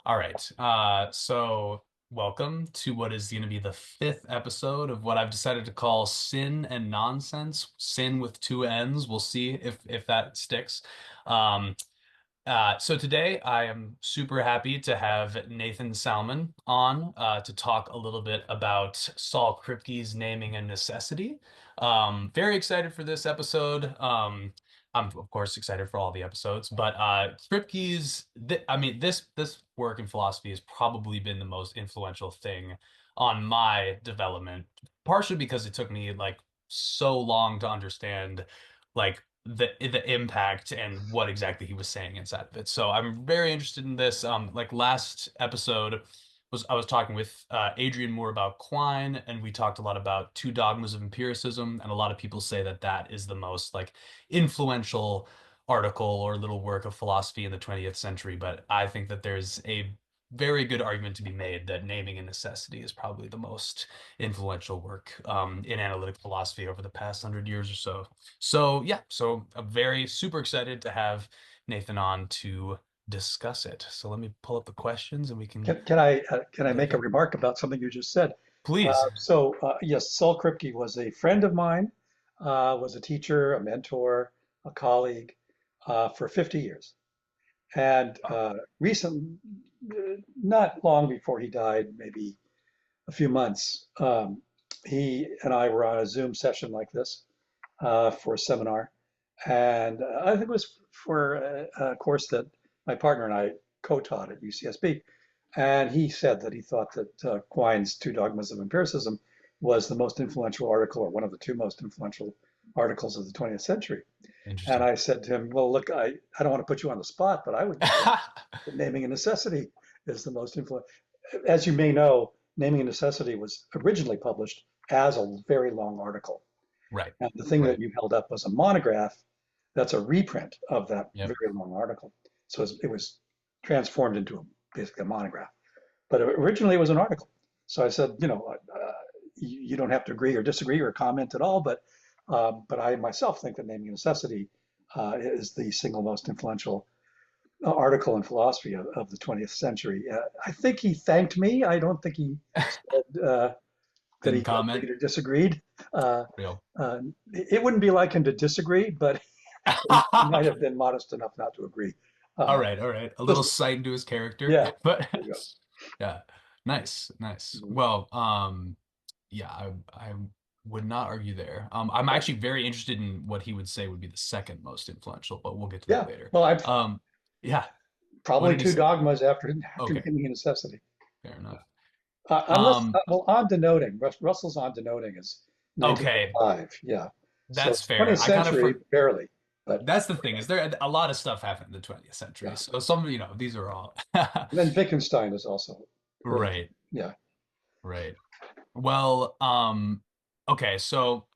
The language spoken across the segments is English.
All right. So welcome to what is going to be the fifth episode of what I've decided to call Sin and Nonsense. Sin with two N's. We'll see if that sticks. Um, so today I am super happy to have Nathan Salmon on to talk a little bit about Saul Kripke's Naming and Necessity. Very excited for this episode. I'm of course excited for all the episodes, but Kripke's, I mean, this work in philosophy has probably been the most influential thing on my development, partially because it took me like so long to understand like the impact and what exactly he was saying inside of it. So I'm very interested in this. Like last episode was I was talking with Adrian Moore about Quine, and we talked a lot about two dogmas of empiricism, and a lot of people say that that is the most like influential article or little work of philosophy in the 20th century. But I think that there's a very good argument to be made that naming and necessity is probably the most influential work in analytic philosophy over the past 100 years or so. So yeah, so I'm very super excited to have Nathan on to discuss it. So let me pull up the questions and we can Can I go make a for it. remark about something you just said? Please. Yes, Saul Kripke was a friend of mine, was a teacher, a mentor, a colleague for 50 years. And not long before he died, maybe a few months, he and I were on a Zoom session like this for a seminar. And I think it was for a course that my partner and I co-taught at UCSB. And he said that he thought that Quine's Two Dogmas of Empiricism was the most influential article, or one of the two most influential articles of the 20th century. And Interesting. I said to him, well, look, I don't want to put you on the spot, but I would say that Naming a Necessity is the most influential. As you may know, Naming a Necessity was originally published as a very long article. Right. And the thing that Right. you held up was a monograph that's a reprint of that Yep. very long article. So it was transformed into basically a monograph. But originally it was an article. So I said, you don't have to agree or disagree or comment at all, but I myself think that naming necessity is the single most influential article in philosophy of the 20th century. I think he thanked me. I don't think he said that Didn't he comment. agreed or disagreed. Uh, Real. it wouldn't be like him to disagree, but he might have been modest enough not to agree. All Uh, right, all right. A little just sight into his character. yeah, But there you yeah. Nice, nice. go. Well, yeah, I would not argue there. I'm Yeah, actually very interested in what he would say would be the second most influential, but we'll get to that yeah. later. Well, I'm Um, yeah. What probably did he two say? dogmas after Okay, naming a necessity. fair enough. Unless, Um, well, on denoting. Russell's on denoting is okay, 1905. Yeah. So that's it's fair. 20th century, barely, but That's the thing is there a lot of stuff happened in the 20th century. yeah. So some, these are all And then Wittgenstein is also early. right, Yeah. right. Well, okay, so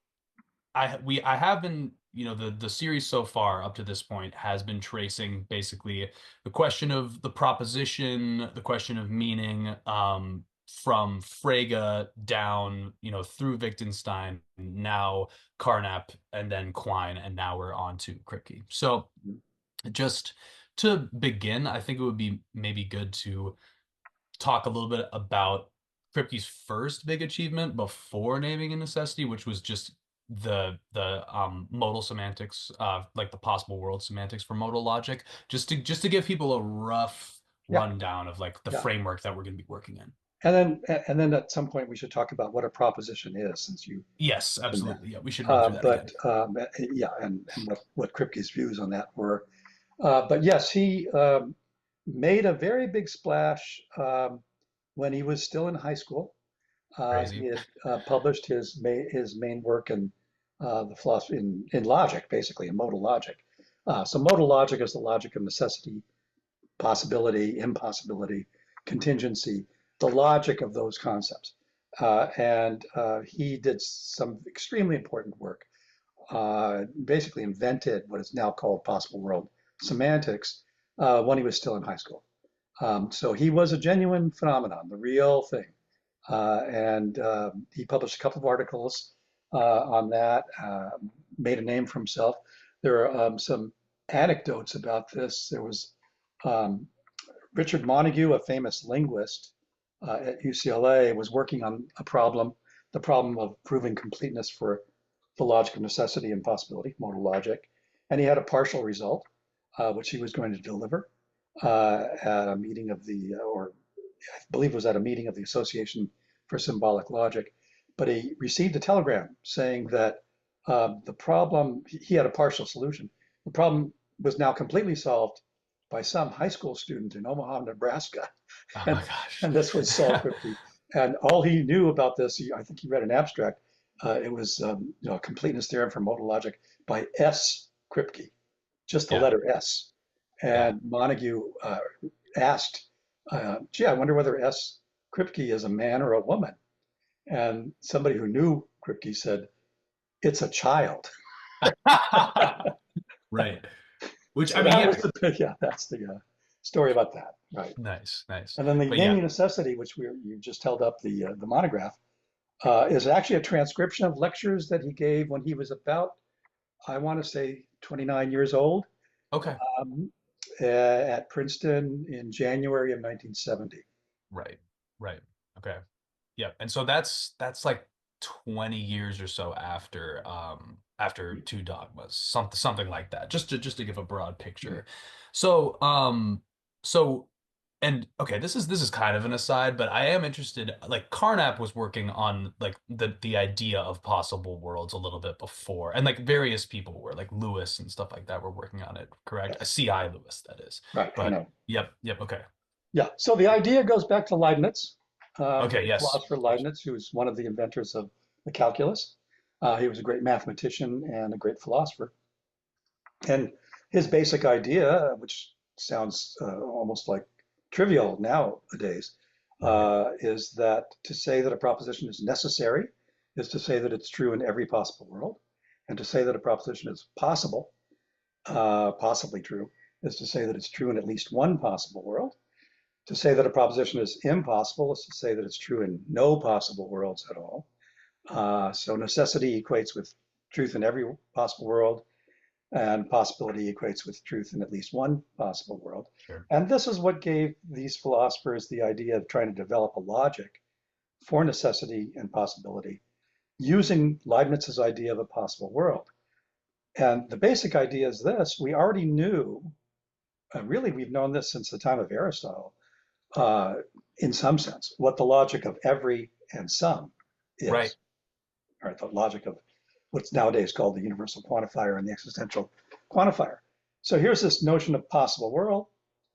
I have been, the series so far up to this point has been tracing basically the question of the proposition, the question of meaning, from Frege down, through Wittgenstein, now Carnap, and then Quine, and now we're on to Kripke. So just to begin, I think it would be maybe good to talk a little bit about Kripke's first big achievement before naming a necessity, which was just the modal semantics, like the possible world semantics for modal logic, just to give people a rough Yeah. rundown of like the Yeah. framework that we're going to be working in. And then at some point we should talk about what a proposition is, since you Yes, mentioned that. absolutely. Yeah, we should run through that But again. yeah, and what Kripke's views on that were. But yes, he made a very big splash when he was still in high school. He Crazy. had published his main work in the philosophy in logic, basically in modal logic. So modal logic is the logic of necessity, possibility, impossibility, contingency, the logic of those concepts. And he did some extremely important work. Basically invented what is now called possible world semantics when he was still in high school. So he was a genuine phenomenon, the real thing. And he published a couple of articles on that, made a name for himself. There are some anecdotes about this. There was um, Richard Montague, a famous linguist at UCLA, was working on a problem, the problem of proving completeness for the logic of necessity and possibility, modal logic. And he had a partial result, which he was going to deliver at a meeting of or I believe it was at a meeting of the Association for Symbolic Logic. But he received a telegram saying that the problem, he had a partial solution. The problem was now completely solved by some high school student in Omaha, Nebraska. Oh my And, gosh. and this was Saul Kripke. And all he knew about this, I think he read an abstract. It was completeness theorem for modal logic by S. Kripke, just the Yeah, letter S. yeah. And Montague asked, gee, I wonder whether S. Kripke is a man or a woman. And somebody who knew Kripke said, it's a child. Right. Which I So mean, that yeah. was yeah, that's the story about that, right? Nice, nice. And then the But yeah, naming necessity, which you just held up the monograph, is actually a transcription of lectures that he gave when he was about, I want to say, 29 years old, okay. um, at Princeton in January of 1970. Right. Right. Okay. Yeah. And so that's like 20 years or so after Two Dogmas, something like that. Just to give a broad picture. So so and okay, this is kind of an aside, but I am interested, like Carnap was working on like the idea of possible worlds a little bit before, and like various people were, like Lewis and stuff like that were working on it, correct? A Yes, CI Lewis, that is. right, I But know. yep, yep, okay. Yeah, so the idea goes back to Leibniz, Okay, the yes, philosopher of course. Leibniz, who was one of the inventors of the calculus. He was a great mathematician and a great philosopher. And his basic idea, which sounds almost like trivial nowadays, Right. is that to say that a proposition is necessary is to say that it's true in every possible world. And to say that a proposition is possible, possibly true, is to say that it's true in at least one possible world. To say that a proposition is impossible is to say that it's true in no possible worlds at all. So necessity equates with truth in every possible world, and possibility equates with truth in at least one possible world. Sure. And this is what gave these philosophers the idea of trying to develop a logic for necessity and possibility using Leibniz's idea of a possible world. And the basic idea is this: we already knew, really, we've known this since the time of Aristotle, uh, in some sense, what the logic of every and some Right. is, right? The logic of what's nowadays called the universal quantifier and the existential quantifier. So here's this notion of possible world.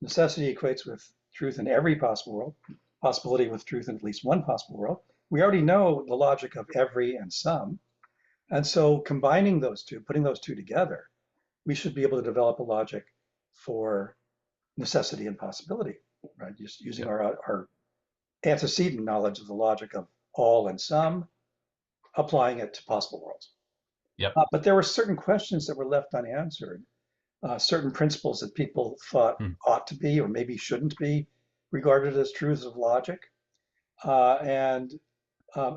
Necessity equates with truth in every possible world, possibility with truth in at least one possible world. We already know the logic of every and some. And so combining those two, putting those two together, we should be able to develop a logic for necessity and possibility, right? Just using Yep. our antecedent knowledge of the logic of all and some, applying it to possible worlds. Yep. But there were certain questions that were left unanswered, certain principles that people thought Hmm. ought to be or maybe shouldn't be regarded as truths of logic, and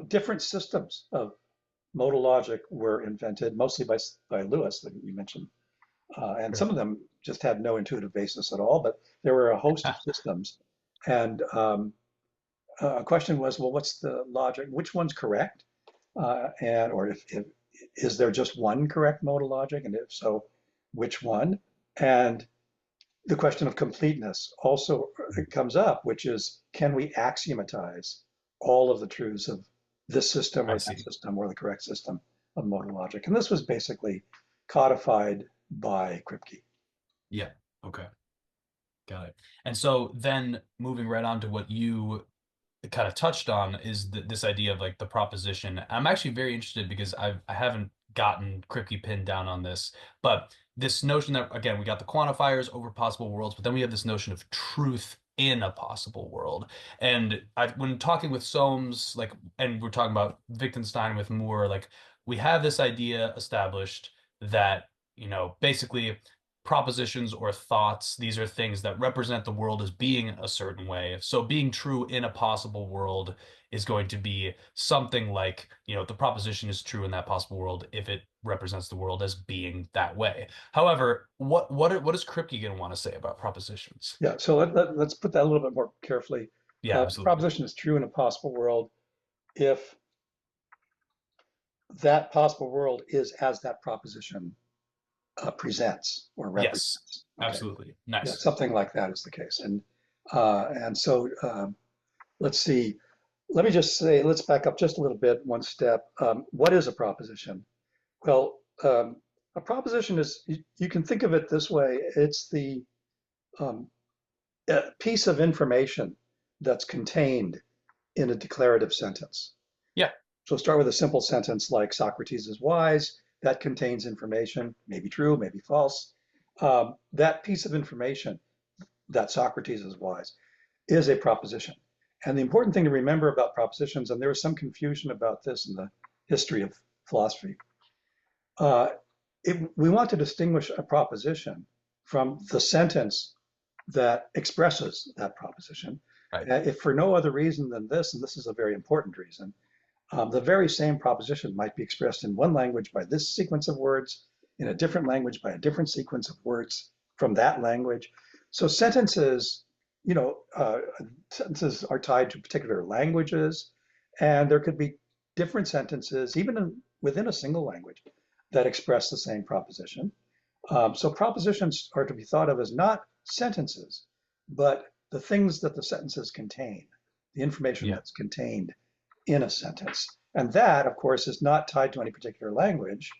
different systems of modal logic were invented, mostly by Lewis, that you mentioned. And some Sure. of them just had no intuitive basis at all, but there were a host of systems. And a question was, well, what's the logic? Which one's correct? And or if is there just one correct modal logic, and if so, which one? And the question of completeness also comes up, which is, can we axiomatize all of the truths of this system I or that see. system or the correct system of modal logic? And this was basically codified by Kripke. Yeah. Okay. Got it. And so then moving right on to what you kind of touched on is this idea of like the proposition. I'm actually very interested because I haven't gotten Kripke pinned down on this, but this notion that again we got the quantifiers over possible worlds, but then we have this notion of truth in a possible world. And when talking with Soames, like, and we're talking about Wittgenstein with Moore, like we have this idea established that basically propositions or thoughts. These are things that represent the world as being a certain way. So being true in a possible world is going to be something like, the proposition is true in that possible world if it represents the world as being that way. However, what is Kripke going to want to say about propositions? Yeah, so let's put that a little bit more carefully. Yeah, absolutely. Proposition is true in a possible world if that possible world is as that proposition presents or Yes, represents. Okay, absolutely. yeah, Nice. something like that is the case. And so let's see. Let me just say, let's back up just a little bit, one step. What is a proposition? Well, a proposition is, you can think of it this way. It's the um, a piece of information that's contained in a declarative sentence. Yeah. So start with a simple sentence like Socrates is wise. That contains information, maybe true, maybe false. That piece of information that Socrates is wise is a proposition. And the important thing to remember about propositions, and there was some confusion about this in the history of philosophy, uh, we want to distinguish a proposition from the sentence that expresses that proposition, Right. if for no other reason than this, and this is a very important reason, the very same proposition might be expressed in one language by this sequence of words, in a different language by a different sequence of words from that language. So you know, sentences are tied to particular languages, and there could be different sentences, even within a single language, that express the same proposition. So propositions are to be thought of as not sentences, but the things that the sentences contain, the information Yeah. that's contained in a sentence. And that, of course, is not tied to any particular language,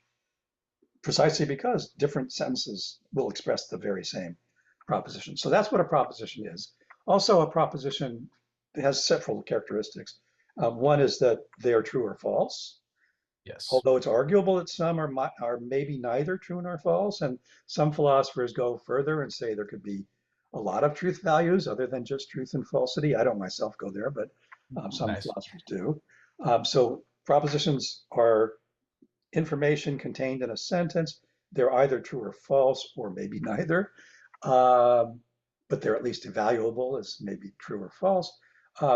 precisely because different sentences will express the very same proposition. So that's what a proposition is. Also, a proposition has several characteristics. One is that they are true or false, Yes. although it's arguable that some are maybe neither true nor false. And some philosophers go further and say there could be a lot of truth values other than just truth and falsity. I don't myself go there, but some Nice. philosophers do. So propositions are information contained in a sentence. They're either true or false, or maybe neither, um, but they're at least evaluable as maybe true or false.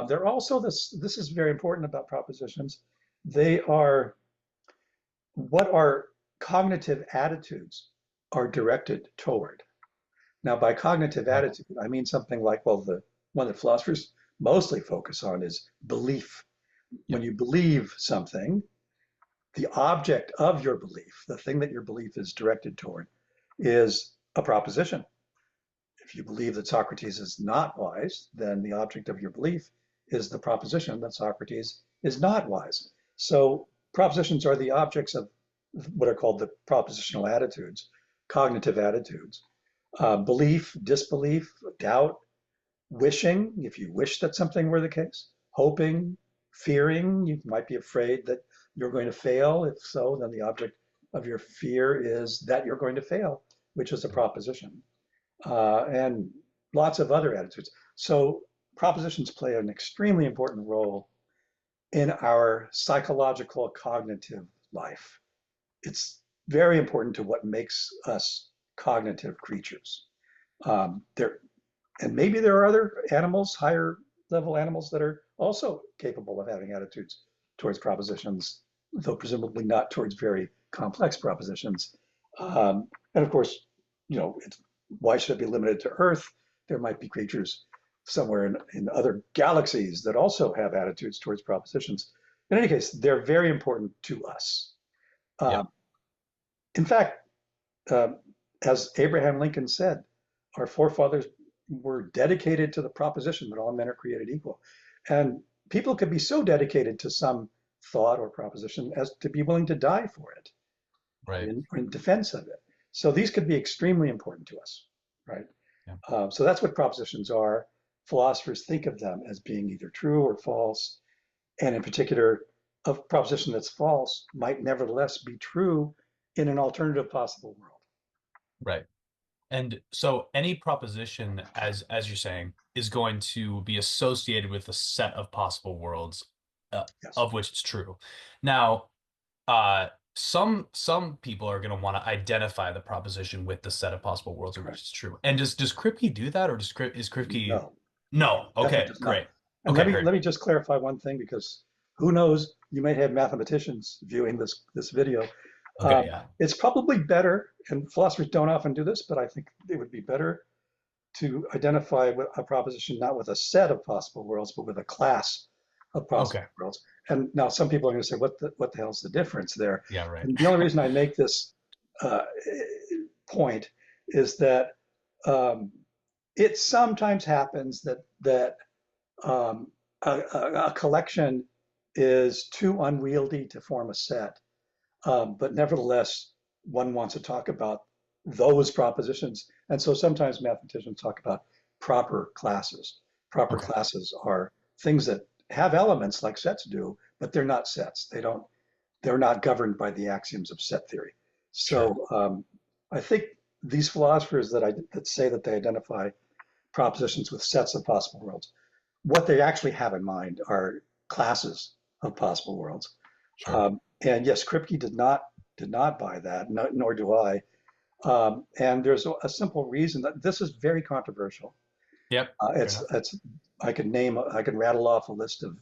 They're also this is very important about propositions. They are what our cognitive attitudes are directed toward. Now, by cognitive Right. attitude, I mean something like, well, the one that philosophers mostly focus on is belief. When Yep. you believe something, the object of your belief, the thing that your belief is directed toward, is a proposition. If you believe that Socrates is not wise, then the object of your belief is the proposition that Socrates is not wise. So propositions are the objects of what are called the propositional attitudes, cognitive attitudes. Belief, disbelief, doubt, wishing, if you wish that something were the case, hoping, fearing, you might be afraid that you're going to fail. If so, then the object of your fear is that you're going to fail, which is a proposition, and lots of other attitudes. So propositions play an extremely important role in our psychological cognitive life. It's very important to what makes us cognitive creatures. There, and maybe there are other animals, higher level animals, that are also capable of having attitudes towards propositions, though presumably not towards very complex propositions. And of course, why should it be limited to Earth? There might be creatures somewhere in other galaxies that also have attitudes towards propositions. In any case, they're very important to us. Yep. Um, in fact, um, as Abraham Lincoln said, our forefathers were dedicated to the proposition that all men are created equal. And people could be so dedicated to some thought or proposition as to be willing to die for it Right. in defense of it. So these could be extremely important to us, right? Yeah. So that's what propositions are. Philosophers think of them as being either true or false. And in particular, a proposition that's false might nevertheless be true in an alternative possible world. Right. And so any proposition, as you're saying, is going to be associated with a set of possible worlds, Yes, of which it's true. Now, some people are going to want to identify the proposition with the set of possible worlds in which correct. it's true. And does Kripke do that, or is Kripke? No, No. definitely Okay, does not. great. And Okay, let great. me just clarify one thing, because who knows, you may have mathematicians viewing this video. Okay, yeah. It's probably better, and philosophers don't often do this, but I think it would be better to identify a proposition not with a set of possible worlds, but with a class of possible Okay. worlds. And now some people are going to say, what the hell's the difference there? Yeah, right. And the only reason I make this uh, point is that um, it sometimes happens that a collection is too unwieldy to form a set, but nevertheless, one wants to talk about those propositions. And so sometimes mathematicians talk about proper classes. Proper Okay, classes are things that have elements like sets do, but they're not sets. They're not governed by the axioms of set theory. sure. So I think these philosophers that say that they identify propositions with sets of possible worlds, what they actually have in mind are classes of possible worlds. Sure. And yes, Kripke did not buy that, nor do I. And there's a simple reason that this is very controversial. Yep. Fair enough. It's I can rattle off a list of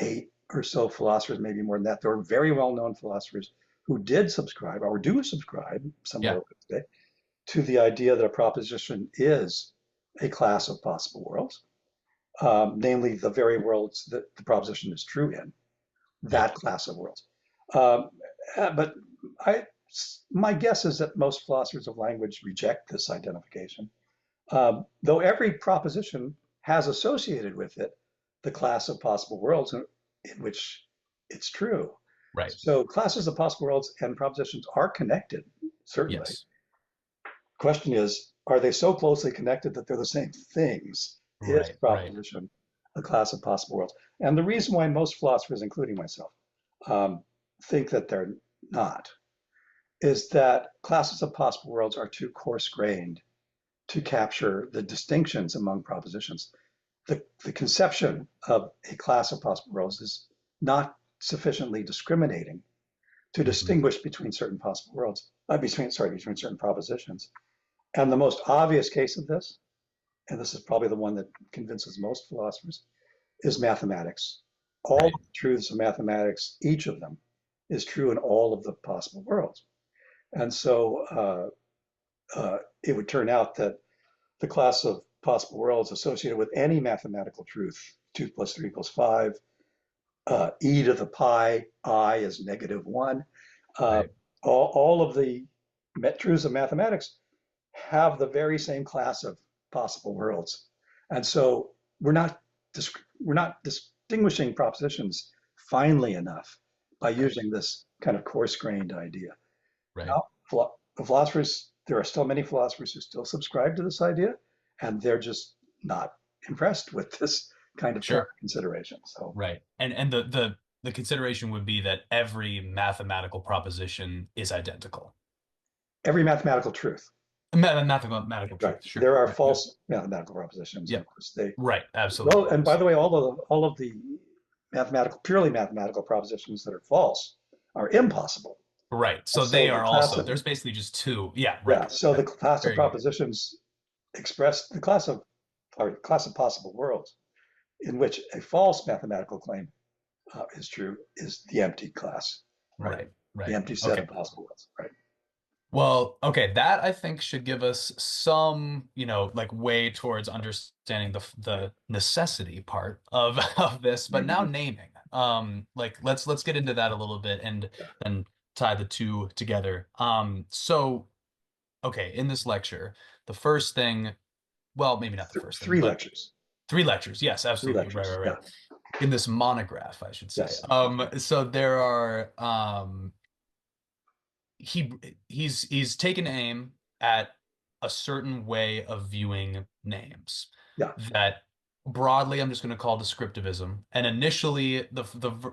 8 or so philosophers, maybe more than that. There are very well-known philosophers who did subscribe or do subscribe, some are Yeah. open today, to the idea that a proposition is a class of possible worlds, namely the very worlds that the proposition is true in, Right. that class of worlds. Um, but I, my guess is that most philosophers of language reject this identification, though every proposition has associated with it the class of possible worlds in which it's true. Right. So classes of possible worlds and propositions are connected, certainly. Yes. Question is, are they so closely connected that they're the same things? Is Right. Right. proposition a class of possible worlds? And the reason why most philosophers, including myself, think that they're not is that classes of possible worlds are too coarse-grained to capture the distinctions among propositions. The conception of a class of possible worlds is not sufficiently discriminating to Hmm. distinguish between certain possible worlds, between certain propositions. And the most obvious case of this, and this is probably the one that convinces most philosophers, is mathematics. All Right. of the truths of mathematics, each of them, is true in all of the possible worlds. And so it would turn out that the class of possible worlds associated with any mathematical truth, 2 plus 3 equals 5, e to the pi, I is -1, uh, Right. all of the truths of mathematics have the very same class of possible worlds. And so we're not distinguishing propositions finely enough by Right. using this kind of coarse-grained idea. Right. Now, philosophers, there are still many philosophers who still subscribe to this idea, and they're just not impressed with this kind of Sure. consideration. So Right. And the consideration would be that every mathematical proposition is identical. every mathematical truth, Mathematical right? truth. Sure. There are Right. Yeah. false mathematical propositions, and Yeah. of course they. Right. Well, Absolutely. and by Yes. the way, all of the purely mathematical propositions that are false are impossible. Right. And So they so the are class also, of there's basically just two. Yeah. yeah, Right. so the Right. class of Very good. propositions express the class of or class of possible worlds in which a false mathematical claim is true is the empty class, right? Right. The Right. empty set Okay. of possible worlds, right? Well, okay, that I think should give us some, like way towards understanding the necessity part of of this, but now Mm-hmm. naming. Like let's get into that a little bit and then tie the two together. So okay, in this lecture, the first thing, well, maybe not the first thing, Three but lectures, three lectures. Yes, three absolutely. Right, lectures. right, Yeah, right. In this monograph, I should say. yes. So there are he he's taken aim at a certain way of viewing names Yeah. that broadly I'm just going to call descriptivism. And initially,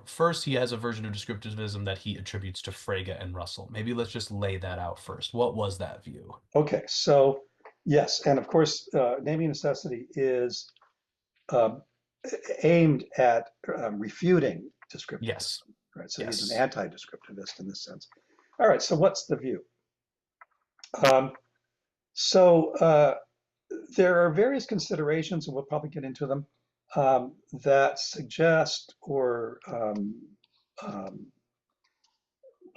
first he has a version of descriptivism that he attributes to Frege and Russell. Maybe let's just lay that out first. What was that view? Okay. So yes, and of course, naming necessity is um, aimed at refuting descriptivism, Yes. right? So he's an Yes. anti-descriptivist in this sense. All right. So what's the view? Um, so there are various considerations, and we'll probably get into them, that suggest or um,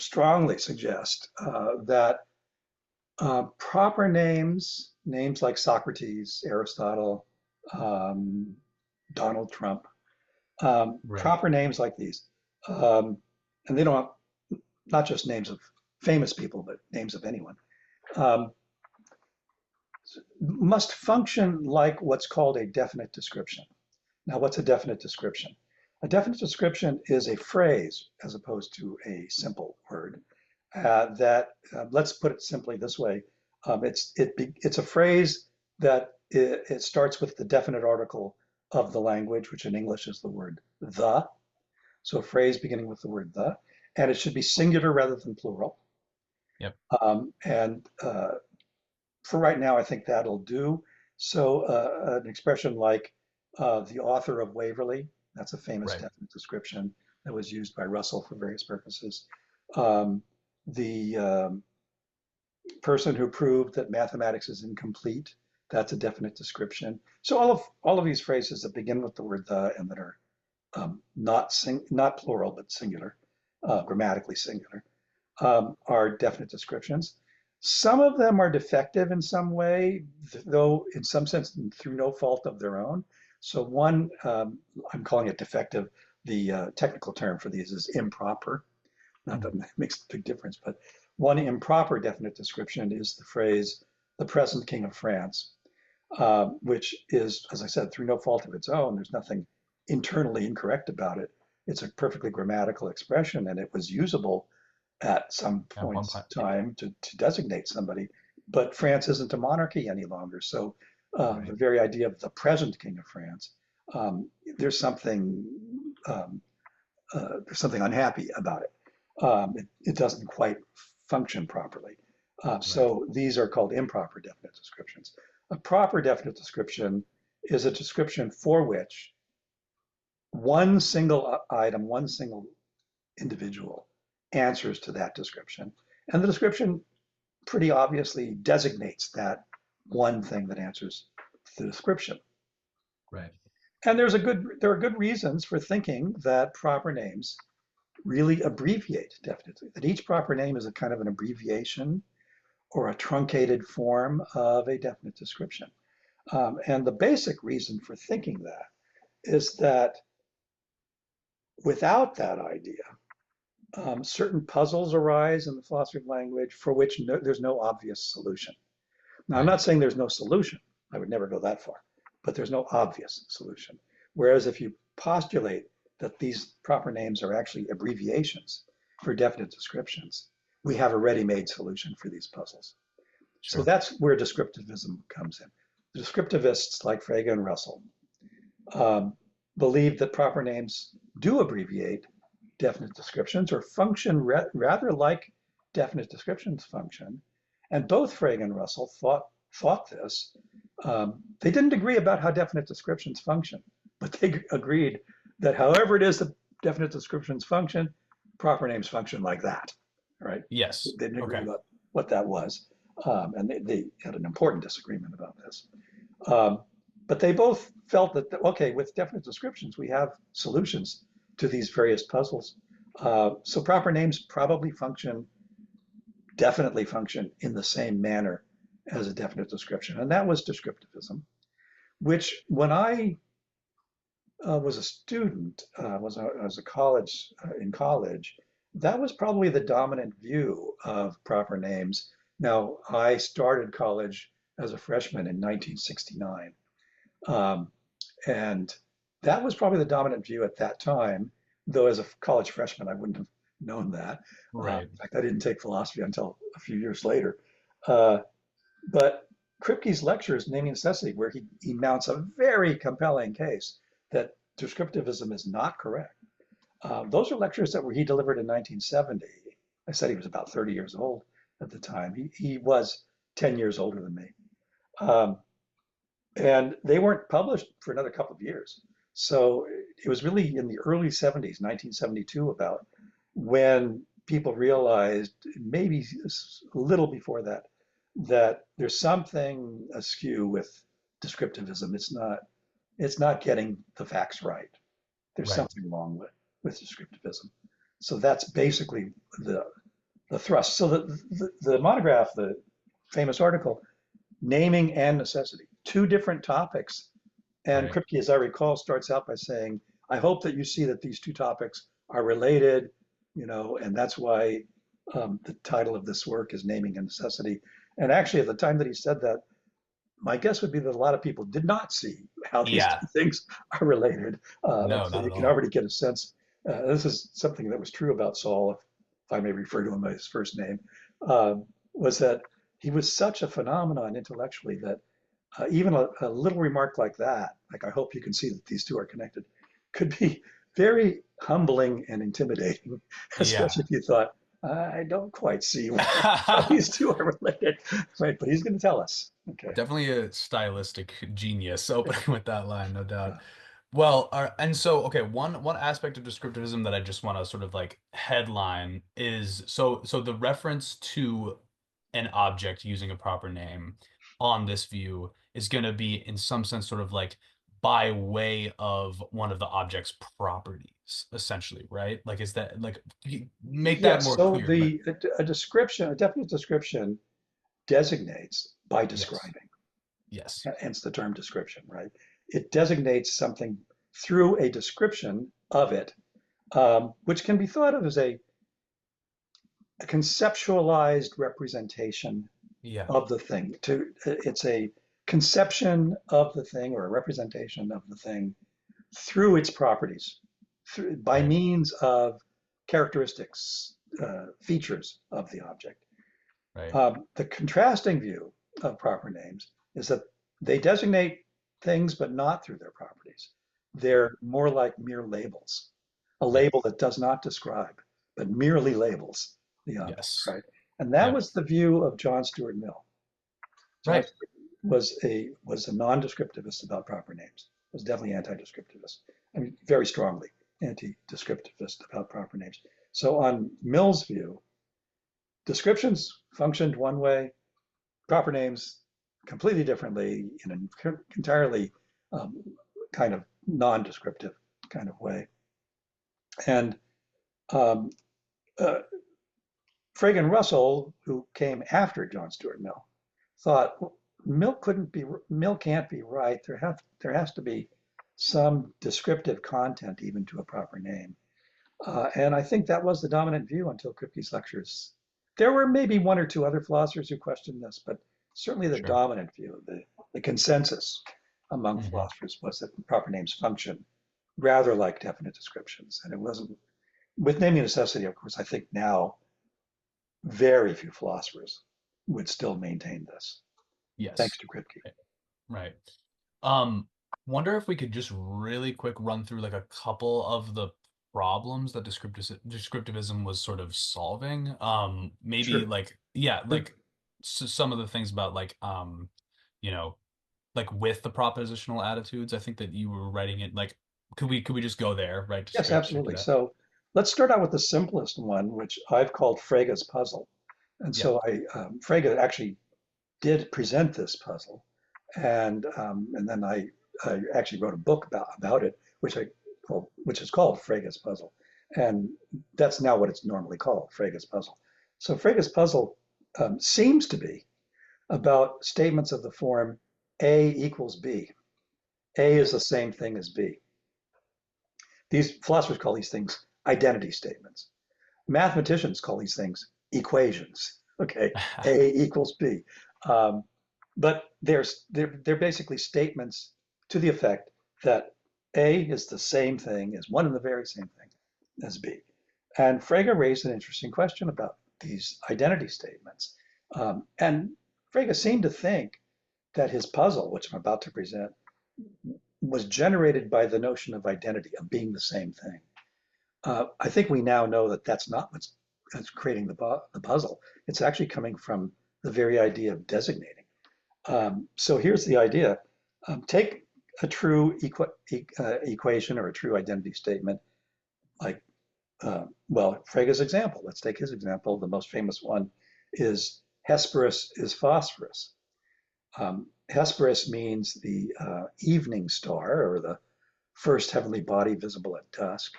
strongly suggest that proper names, names like Socrates, Aristotle, um, Donald Trump, Right. proper names like these, um, and they don't not just names of famous people, but names of anyone, um, must function like what's called a definite description. Now, what's a definite description? A definite description is a phrase as opposed to a simple word. Let's put it simply this way: it's a phrase that it starts with the definite article of the language, which in English is the word the. So a phrase beginning with the word the, and it should be singular rather than plural. Yep. And for right now, I think that'll do. So an expression like the author of Waverley, that's a famous Right. definite description that was used by Russell for various purposes. Um, the person who proved that mathematics is incomplete, that's a definite description. So all of these phrases that begin with the word the and that are not plural but singular, grammatically singular, are definite descriptions. Some of them are defective in some way, though in some sense through no fault of their own. So one, I'm calling it defective. The technical term for these is improper. Not that it makes a big difference, but one improper definite description is the phrase, the present King of France, which is, as I said, through no fault of its own. There's nothing internally incorrect about it. It's a perfectly grammatical expression, and it was usable at some At one points point. in time to designate somebody. But France isn't a monarchy any longer. So the Right. very idea of the present King of France, um, there's something there's something unhappy about it. It doesn't quite function properly. Right. So these are called improper definite descriptions. A proper definite description is a description for which one single item, one single individual answers to that description. And the description pretty obviously designates that one thing that answers the description. Right. And there are good reasons for thinking that proper names really abbreviate definitely, that each proper name is a kind of an abbreviation or a truncated form of a definite description. And the basic reason for thinking that is that without that idea, certain puzzles arise in the philosophy of language for which there's no obvious solution. Now, I'm Right. not saying there's no solution. I would never go that far, but there's no obvious solution. Whereas if you postulate that these proper names are actually abbreviations for definite descriptions, we have a ready-made solution for these puzzles. So Sure. that's where descriptivism comes in. The descriptivists like Frege and Russell um, believe that proper names do abbreviate definite descriptions or function rather like definite descriptions function. And both Frege and Russell thought this. They didn't agree about how definite descriptions function, but they agreed that however it is that definite descriptions function, proper names function like that, right? Yes. They didn't agree Okay. about what that was. And they had an important disagreement about this. Um, but they both felt that, okay, with definite descriptions, we have solutions to these various puzzles. So proper names probably definitely function in the same manner as a definite description. And that was descriptivism, which when I was a student, was a college in college, that was probably the dominant view of proper names. Now, I started college as a freshman in 1969. Um, and that was probably the dominant view at that time, though as a college freshman, I wouldn't have known that. Right. In fact, I didn't take philosophy until a few years later. Uh, but Kripke's lectures, Naming Necessity, where he mounts a very compelling case that descriptivism is not correct. Those are lectures that he delivered in 1970. I said he was about 30 years old at the time. He was 10 years older than me. Um, and they weren't published for another couple of years. So it was really in the early 70s, 1972, about when people realized, maybe a little before that, that there's something askew with descriptivism. It's not getting the facts right. There's Right. something wrong with descriptivism. So that's basically the thrust. So the monograph, the famous article, naming and necessity, two different topics. And Right. Kripke, as I recall, starts out by saying, I hope that you see that these two topics are related, and that's why the title of this work is Naming and Necessity. And actually, at the time that he said that, my guess would be that a lot of people did not see how these Yeah. two things are related. No, So not you at can all. already get a sense. This is something that was true about Saul, if I may refer to him by his first name, was that he was such a phenomenon intellectually that even a little remark like that, like I hope you can see that these two are connected, could be very humbling and intimidating, especially Yeah. if you thought, I don't quite see how these two are related, right? But he's going to tell us. Okay. Definitely a stylistic genius Yeah. opening with that line, no Yeah. doubt. Well, and so okay, one aspect of descriptivism that I just want to sort of like headline is so the reference to an object using a proper name on this view is going to be in some sense sort of like by way of one of the object's properties, essentially, right? Like is that like make that Yes. more So clear, but a description, a definite description designates by yes. describing, Yes. hence the term description, right? It designates something through a description of it, which can be thought of as a conceptualized representation Yeah. of the thing. It's a conception of the thing or a representation of the thing through its properties, by Right. means of characteristics, features of the object. Right. The contrasting view of proper names is that they designate things, but not through their properties. They're more like mere labels, a Yep. label that does not describe, but merely labels the object, Yes. right? And that Yep. was the view of John Stuart Mill. John Right. Stuart was a non-descriptivist about proper names. Was definitely anti-descriptivist. I mean, very strongly anti-descriptivist about proper names. So on Mill's view, descriptions functioned one way, proper names completely differently in an entirely um, kind of non-descriptive kind of way. And um, uh, Frege and Russell, who came after John Stuart Mill, thought well, Mill can't be right. There has to be some descriptive content even to a proper name. And I think that was the dominant view until Kripke's lectures. There were maybe one or two other philosophers who questioned this, but certainly the Sure. dominant view, the consensus among Hmm. philosophers was that proper names function rather like definite descriptions. And it wasn't, with naming necessity, of course, I think now very few philosophers would still maintain this, thanks Yes. to Kripke. Right. Wonder if we could just really quick run through like a couple of the problems that descriptivism was sort of solving. Maybe Sure, like yeah, sure. like some of the things about like you know, like with the propositional attitudes. I think that you were writing it like could we just go there, right? Yes, Straight to absolutely. that. So let's start out with the simplest one, which I've called Frege's puzzle. And Yeah. so Frege actually did present this puzzle, and then I actually wrote a book about it, which is called Frege's puzzle, and that's now what it's normally called, Frege's puzzle. So Frege's puzzle seems to be about statements of the form A equals B. A is Yeah. the same thing as B. These philosophers call these things identity statements. Mathematicians call these things equations. Okay, A equals B. Um, but they're basically statements to the effect that A is the same thing as one and the very same thing as B. And Frege raised an interesting question about these identity statements. And Frege seemed to think that his puzzle, which I'm about to present, was generated by the notion of identity, of being the same thing. I think we now know that that's not what's creating the puzzle. It's actually coming from the very idea of designating. So here's the idea. Take a true equation or a true identity statement, like, well, Frege's example. Let's take his example. The most famous one is Hesperus is phosphorus. Hesperus means the evening star or the first heavenly body visible at dusk.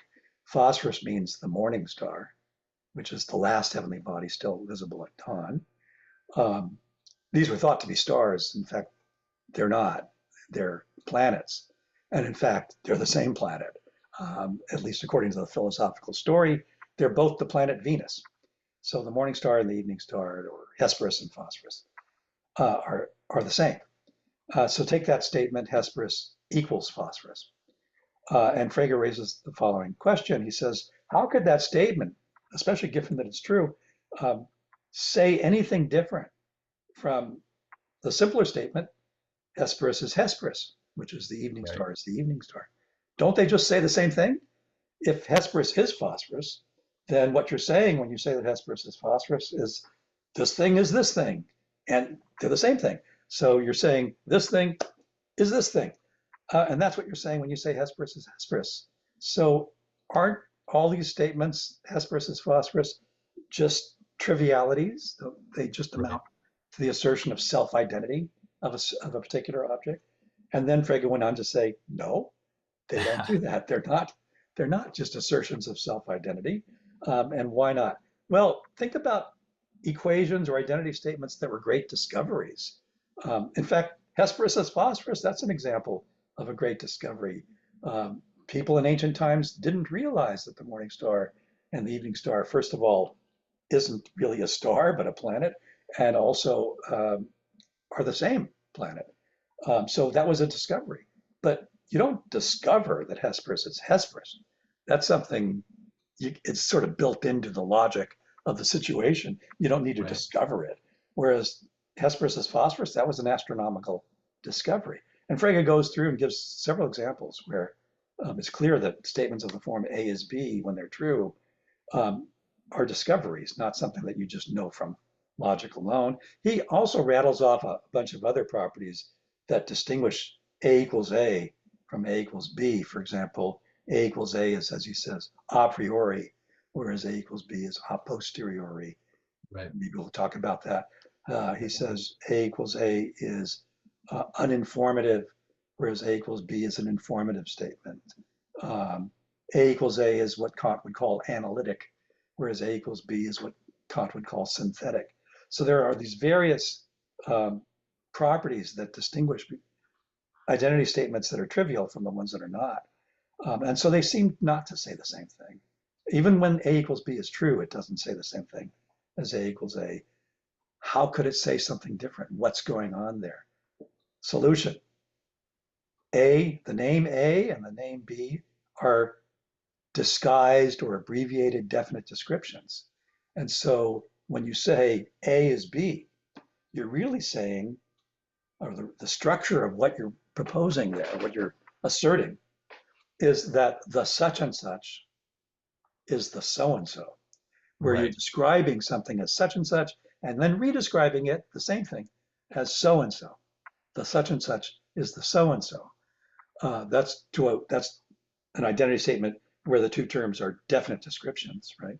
Phosphorus means the morning star. which is the last heavenly body still visible at dawn. Um, these were thought to be stars. In fact, they're not. They're planets. And in fact, they're the same planet, at least according to the philosophical story. They're both the planet Venus. So the morning star and the evening star, or Hesperus and Phosphorus, are the same. So take that statement, Hesperus equals phosphorus. And Frege raises the following question. He says, how could that statement, especially given that it's true, um, say anything different from the simpler statement, Hesperus is Hesperus, which is the evening Right. star is the evening star? Don't they just say the same thing? If Hesperus is phosphorus, then what you're saying when you say that Hesperus is phosphorus is this thing is this thing, and they're the same thing. So you're saying this thing is this thing. And that's what you're saying when you say Hesperus is Hesperus. So aren't all these statements, Hesperus is phosphorus, just trivialities? They just Right. amount to the assertion of self-identity of a particular object. And then Frege went on to say, no, they don't do that. They're not just assertions of self-identity. And why not? Well, think about equations or identity statements that were great discoveries. In fact, Hesperus as phosphorus, that's an example of a great discovery. People in ancient times didn't realize that the morning star and the evening star, first of all, isn't really a star, but a planet, and also are the same planet. So that was a discovery. But you don't discover that Hesperus is Hesperus. That's something, it's sort of built into the logic of the situation. You don't need to Right. discover it. Whereas Hesperus is phosphorus, that was an astronomical discovery. And Frege goes through and gives several examples where it's clear that statements of the form A is B, when they're true, um, are discoveries, not something that you just know from logic alone. He also rattles off a bunch of other properties that distinguish A equals A from A equals B. For example, A equals A is, as he says, a priori, whereas A equals B is a posteriori. Right. Maybe we'll talk about that. He says A equals A is uninformative, whereas A equals B is an informative statement. Um, A equals A is what Kant would call analytic, whereas A equals B is what Kant would call synthetic. So there are these various um, properties that distinguish identity statements that are trivial from the ones that are not. And so they seem not to say the same thing. Even when A equals B is true, it doesn't say the same thing as A equals A. How could it say something different? What's going on there? Solution. The name A and the name B are disguised or abbreviated definite descriptions. And so when you say A is B, you're really saying, or the structure of what you're proposing there, what you're asserting, is that the such and such is the so and so, where you're Right. describing something as such and then redescribing it, the same thing, as so and so. The such and such is the so and so. That's an identity statement where the two terms are definite descriptions, right?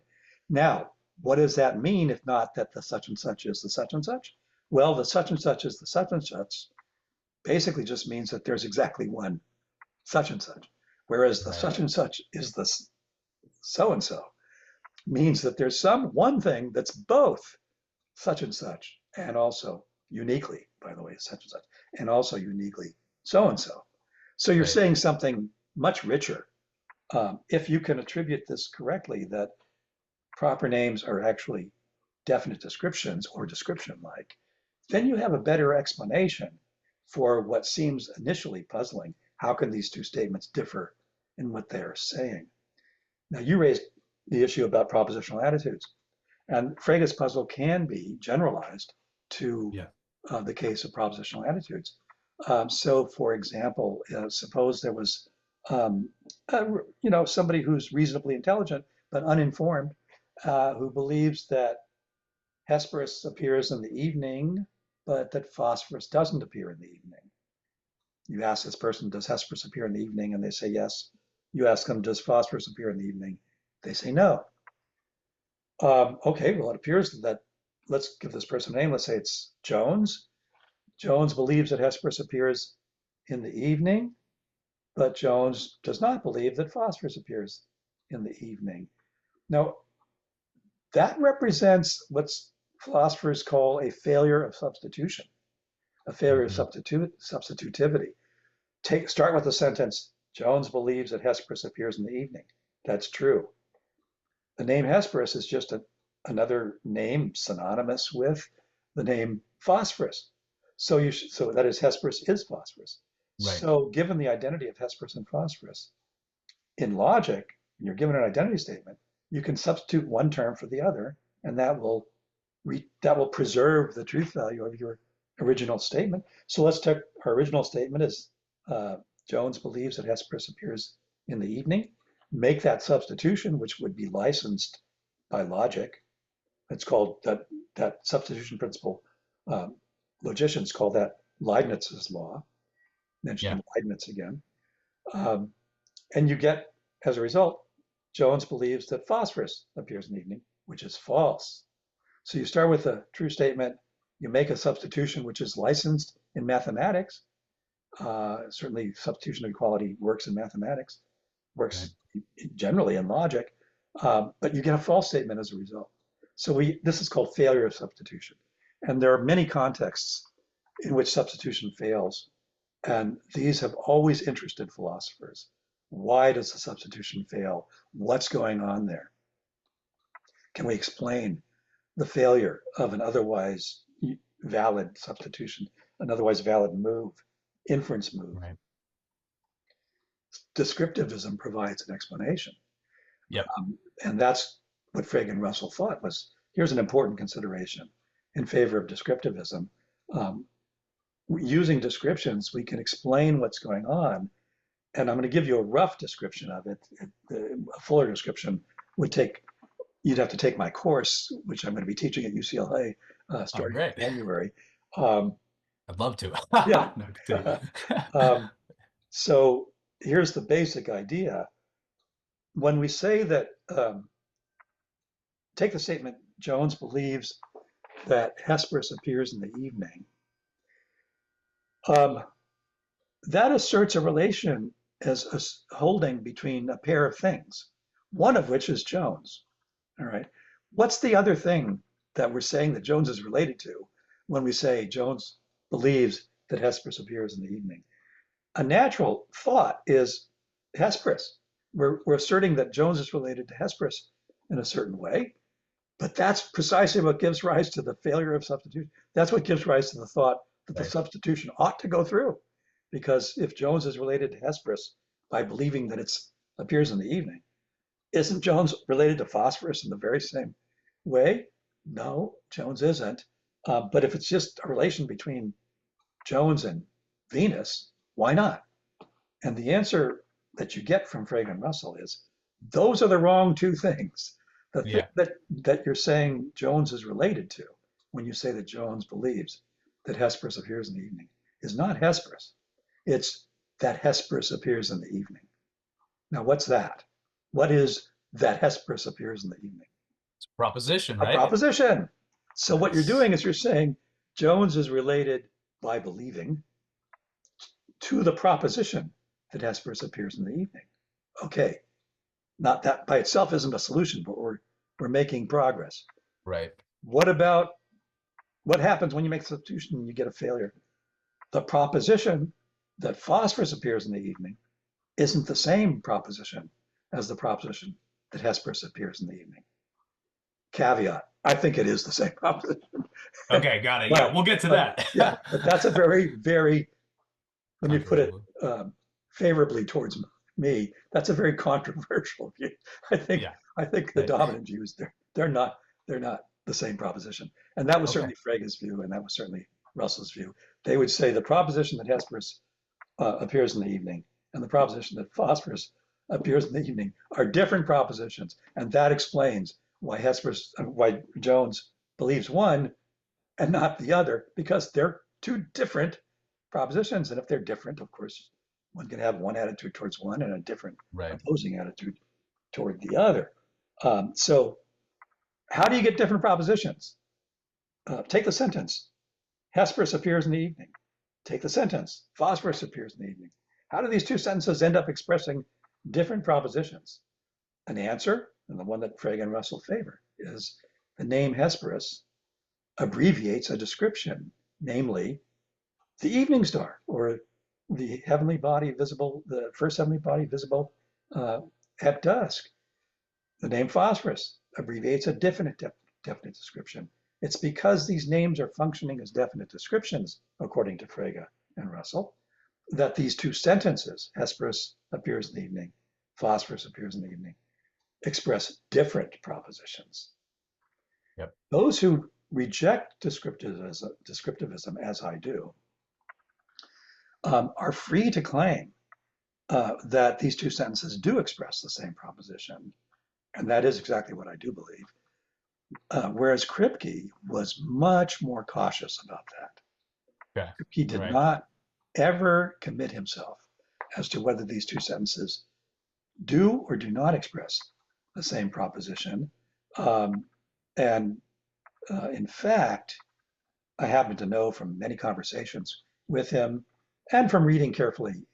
Now, what does that mean if not that the such and such is the such and such? Well, the such and such is the such and such basically just means that there's exactly one such and such, whereas the Right. such and such is the so and so means that there's some one thing that's both such and such and also uniquely, by the way, such and such, and also uniquely so and so. So you're Right. saying something much richer. If you can attribute this correctly, that proper names are actually definite descriptions or description-like, then you have a better explanation for what seems initially puzzling. How can these two statements differ in what they are saying? Now, you raised the issue about propositional attitudes, and Frege's puzzle can be generalized to Yeah. the case of propositional attitudes. So, for example, suppose there was, um, somebody who's reasonably intelligent but uninformed, who believes that Hesperus appears in the evening, but that phosphorus doesn't appear in the evening. You ask this person, does Hesperus appear in the evening? And they say yes. You ask them, does phosphorus appear in the evening? They say no. Okay, well, it appears that, let's give this person a name. Let's say it's Jones. Jones believes that Hesperus appears in the evening, but Jones does not believe that phosphorus appears in the evening. Now, That represents what philosophers call a failure of substitution, a failure of Mhm. substitutivity. Start with the sentence, Jones believes that Hesperus appears in the evening. That's true. The name Hesperus is just another name synonymous with the name phosphorus. So that is, Hesperus is phosphorus. Right. So given the identity of Hesperus and phosphorus, in logic, when you're given an identity statement, you can substitute one term for the other, and that will preserve the truth value of your original statement. So let's take our original statement is Jones believes that Hesperus appears in the evening. Make that substitution, which would be licensed by logic. It's called that substitution principle. Um, Logicians call that Leibniz's law. Yeah. Mentioning Leibniz again, um, and you get, as a result, Jones believes that phosphorus appears in the evening, which is false. So you start with a true statement, you make a substitution which is licensed in mathematics. Certainly, substitution equality works in mathematics, Right. works generally in logic, but you get a false statement as a result. So this is called failure of substitution. And there are many contexts in which substitution fails. And these have always interested philosophers. Why does the substitution fail? What's going on there? Can we explain the failure of an otherwise valid substitution, an otherwise valid move, inference move? Right. Descriptivism provides an explanation. Yep. And that's what Frege and Russell thought was, here's an important consideration in favor of descriptivism. Um, Using descriptions, we can explain what's going on. And I'm going to give you a rough description of it. A fuller description would you'd have to take my course, which I'm going to be teaching at UCLA Oh, starting great. in January. Um, I'd love to. yeah. No, continue. um, so here's the basic idea. When we say that, take the statement, Jones believes that Hesperus appears in the evening. Um, that asserts a relation as a holding between a pair of things, one of which is Jones. All right. What's the other thing that we're saying that Jones is related to when we say Jones believes that Hesperus appears in the evening? A natural thought is Hesperus. We're asserting that Jones is related to Hesperus in a certain way, but that's precisely what gives rise to the failure of substitution. That's what gives rise to the thought that the Right. substitution ought to go through. Because if Jones is related to Hesperus by believing that it appears in the evening, isn't Jones related to phosphorus in the very same way? No, Jones isn't. But if it's just a relation between Jones and Venus, why not? And the answer that you get from Frege and Russell is those are the wrong two things. The thing Yeah. that you're saying Jones is related to when you say that Jones believes that Hesperus appears in the evening is not Hesperus. It's that Hesperus appears in the evening. Now, what's that? What is that Hesperus appears in the evening? It's a proposition, A right? proposition. So what you're Yes. doing is you're saying Jones is related by believing to the proposition that Hesperus appears in the evening. Okay, not that by itself isn't a solution, but we're making progress. Right. What about what happens when you make a substitution and you get a failure? The proposition that phosphorus appears in the evening isn't the same proposition as the proposition that Hesperus appears in the evening. Caveat, I think it is the same proposition. Okay, got it. Yeah, but we'll get to but yeah, that. but that's a very, very, let me put it Controversial. favorably towards me, that's a very controversial view. I think Yeah. I think the That- dominant views they're not the same proposition. And that was okay. certainly Frege's view, and that was certainly Russell's view. They would say the proposition that Hesperus appears in the evening and the proposition that phosphorus appears in the evening are different propositions, and that explains why Jones believes one and not the other, because they're two different propositions. And if they're different, of course, one can have one attitude towards one and a different Right. opposing attitude toward the other. So how do you get different propositions? Take the sentence, Hesperus appears in the evening. Take the sentence, phosphorus appears in the evening. How do these two sentences end up expressing different propositions? An answer, and the one that Frege and Russell favor, is the name Hesperus abbreviates a description, namely the evening star or the heavenly body visible, the first heavenly body visible uh, at dusk. The name phosphorus abbreviates a definite description. It's because these names are functioning as definite descriptions, according to Frege and Russell, that these two sentences, Hesperus appears in the evening, phosphorus appears in the evening, express different propositions. Yep. Those who reject descriptivism, as I do, are free to claim that these two sentences do express the same proposition. And that is exactly what I do believe. Whereas Kripke was much more cautious about that. Okay. He did Right. not ever commit himself as to whether these two sentences do or do not express the same proposition. Um, and in fact, I happen to know from many conversations with him and from reading carefully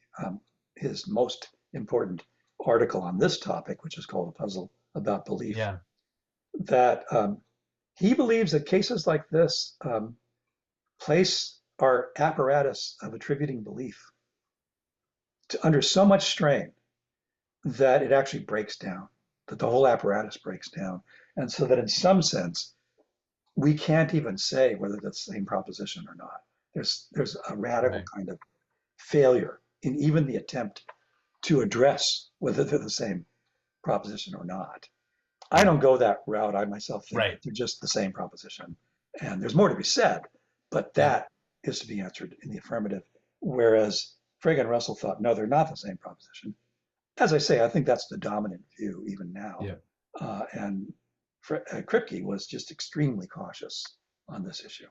his most important article on this topic, which is called A Puzzle About Belief, Yeah. that he believes that cases like this place our apparatus of attributing belief under so much strain that it actually breaks down, that the whole apparatus breaks down. And so that in some sense, we can't even say whether that's the same proposition or not. There's a radical Right. kind of failure in even the attempt to address whether they're the same proposition or not. I Right. don't go that route. I myself think Right. that they're just the same proposition. And there's more to be said, but Yeah. that is to be answered in the affirmative. Whereas Frege and Russell thought, no, they're not the same proposition. As I say, I think that's the dominant view even now. Yeah. And Kripke was just extremely cautious on this issue.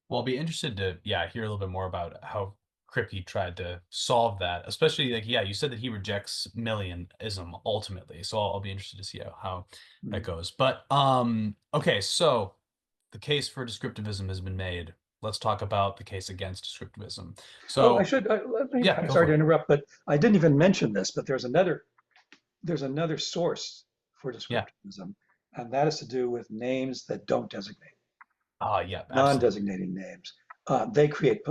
Well, I'll be interested to, yeah, hear a little bit more about how Kripke tried to solve that, especially like, yeah, you said that he rejects Millianism ultimately. So I'll be interested to see how that Mm. goes. But okay, so the case for descriptivism has been made. Let's talk about the case against descriptivism. Oh, I So should. yeah, I'm go sorry for to it. interrupt, but I didn't even mention this. But there's another source for Yeah. descriptivism, and that is to do with names that don't designate, Yeah, absolutely. non-designating names. They create,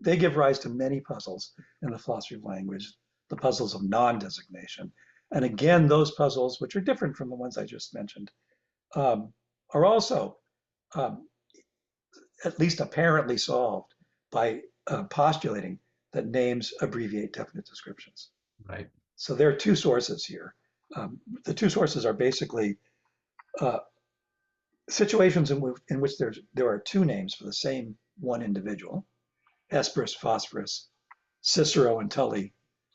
they give rise to many puzzles in the philosophy of language, the puzzles of non-designation. And again, those puzzles, which are different from the ones I just mentioned, are also um, at least apparently solved by postulating that names abbreviate definite descriptions. Right. So there are two sources here. The two sources are basically uh, situations in which there are two names for the same one individual, Hesperus, Phosphorus, Cicero, and Tully.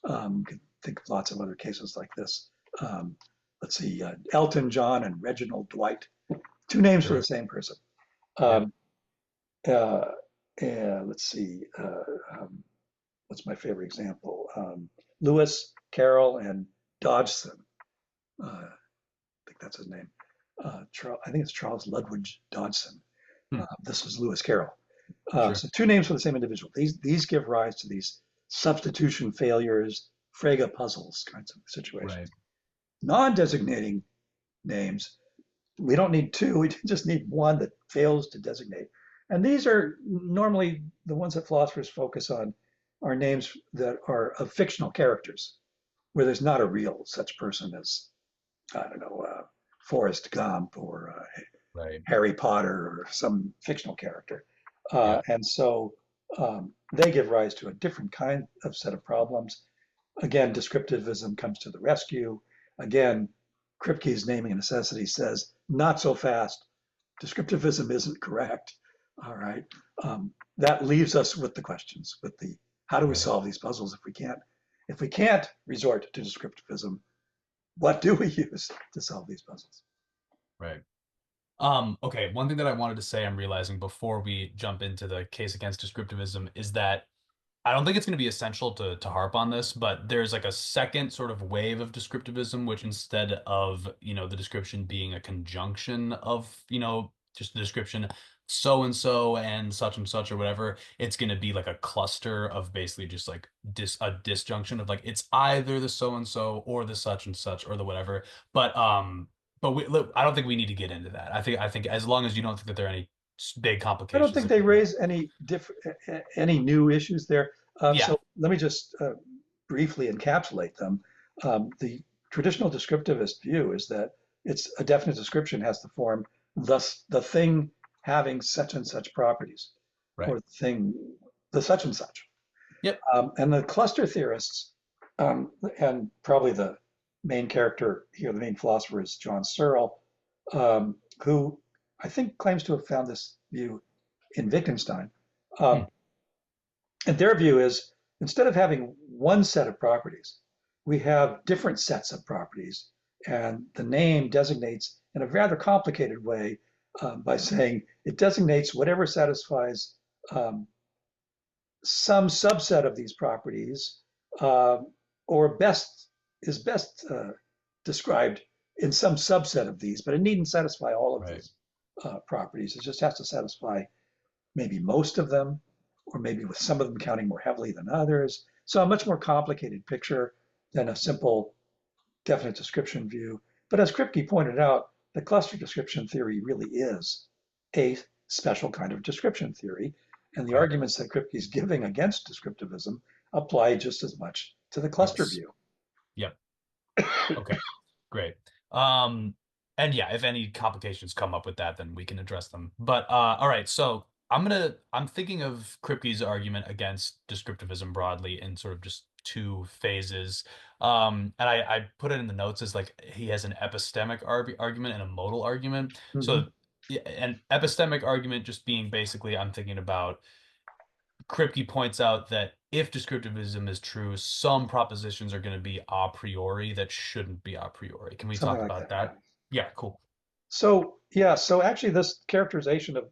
You can think of lots of other cases like this. Um, let's see, Elton John and Reginald Dwight, two names for the Sure. same person. Yep. Um, uh, let's see, what's my favorite example? Lewis, Carroll, and Dodgson. I think that's his name. I think it's Charles Ludwig Dodgson. Hmm. This was Lewis Carroll. Sure. So two names for the same individual. These give rise to these substitution failures, Frege puzzles kinds of Right. situations. Non-designating names, we don't need two. We just need one that fails to designate. And these are normally the ones that philosophers focus on are names that are of fictional characters, where there's not a real such person as, I don't know, Forrest Gump or Right. Harry Potter or some fictional character. Yeah. And so they give rise to a different kind of set of problems. Again, descriptivism comes to the rescue. Again, Kripke's naming a necessity says, not so fast. Descriptivism isn't correct. All right. That leaves us with the questions, with the how do we Right. solve these puzzles if we can't resort to descriptivism, what do we use to solve these puzzles? Right. Okay, one thing that I wanted to say I'm realizing before we jump into the case against descriptivism is that I don't think it's going to be essential to harp on this, but there's like a second sort of wave of descriptivism, which instead of, the description being a conjunction of, just the description so and such and such or whatever, it's going to be like a cluster of basically just like a disjunction of like it's either the so and so or the such and such or the whatever. But But look, I don't think we need to get into that. I think as long as you don't think that there are any big I don't complications think that they could come up. raise any any new issues there. Yeah, So let me just briefly encapsulate them. The traditional descriptivist view is that it's a definite description has to form thus the thing having such and such properties, right. or the thing the such and such. Yep. And the cluster theorists, and probably the main character here, the main philosopher is John Searle, who I think claims to have found this view in Wittgenstein. Hmm. Um, and their view is instead of having one set of properties, we have different sets of properties. And the name designates in a rather complicated way by saying it designates whatever satisfies um, some subset of these properties, uh, or best is best described in some subset of these, but it needn't satisfy all of Right. these properties. It just has to satisfy maybe most of them, or maybe with some of them counting more heavily than others. So a much more complicated picture than a simple definite description view. But as Kripke pointed out, the cluster description theory really is a special kind of description theory. And the Right. arguments that Kripke is giving against descriptivism apply just as much to the cluster Yes. view. Yep. Okay. Great. Um, and yeah, if any complications come up with that, then we can address them. But all right, so I'm thinking of Kripke's argument against descriptivism broadly in sort of just two phases. And I put it in the notes as like he has an epistemic argument and a modal argument. Mm-hmm. So yeah, an epistemic argument just being basically I'm thinking about Kripke points out that if descriptivism is true, some propositions are going to be a priori that shouldn't be a priori. Can we Something talk like about that, yeah. that? Yeah, cool. So yeah, so actually this characterization of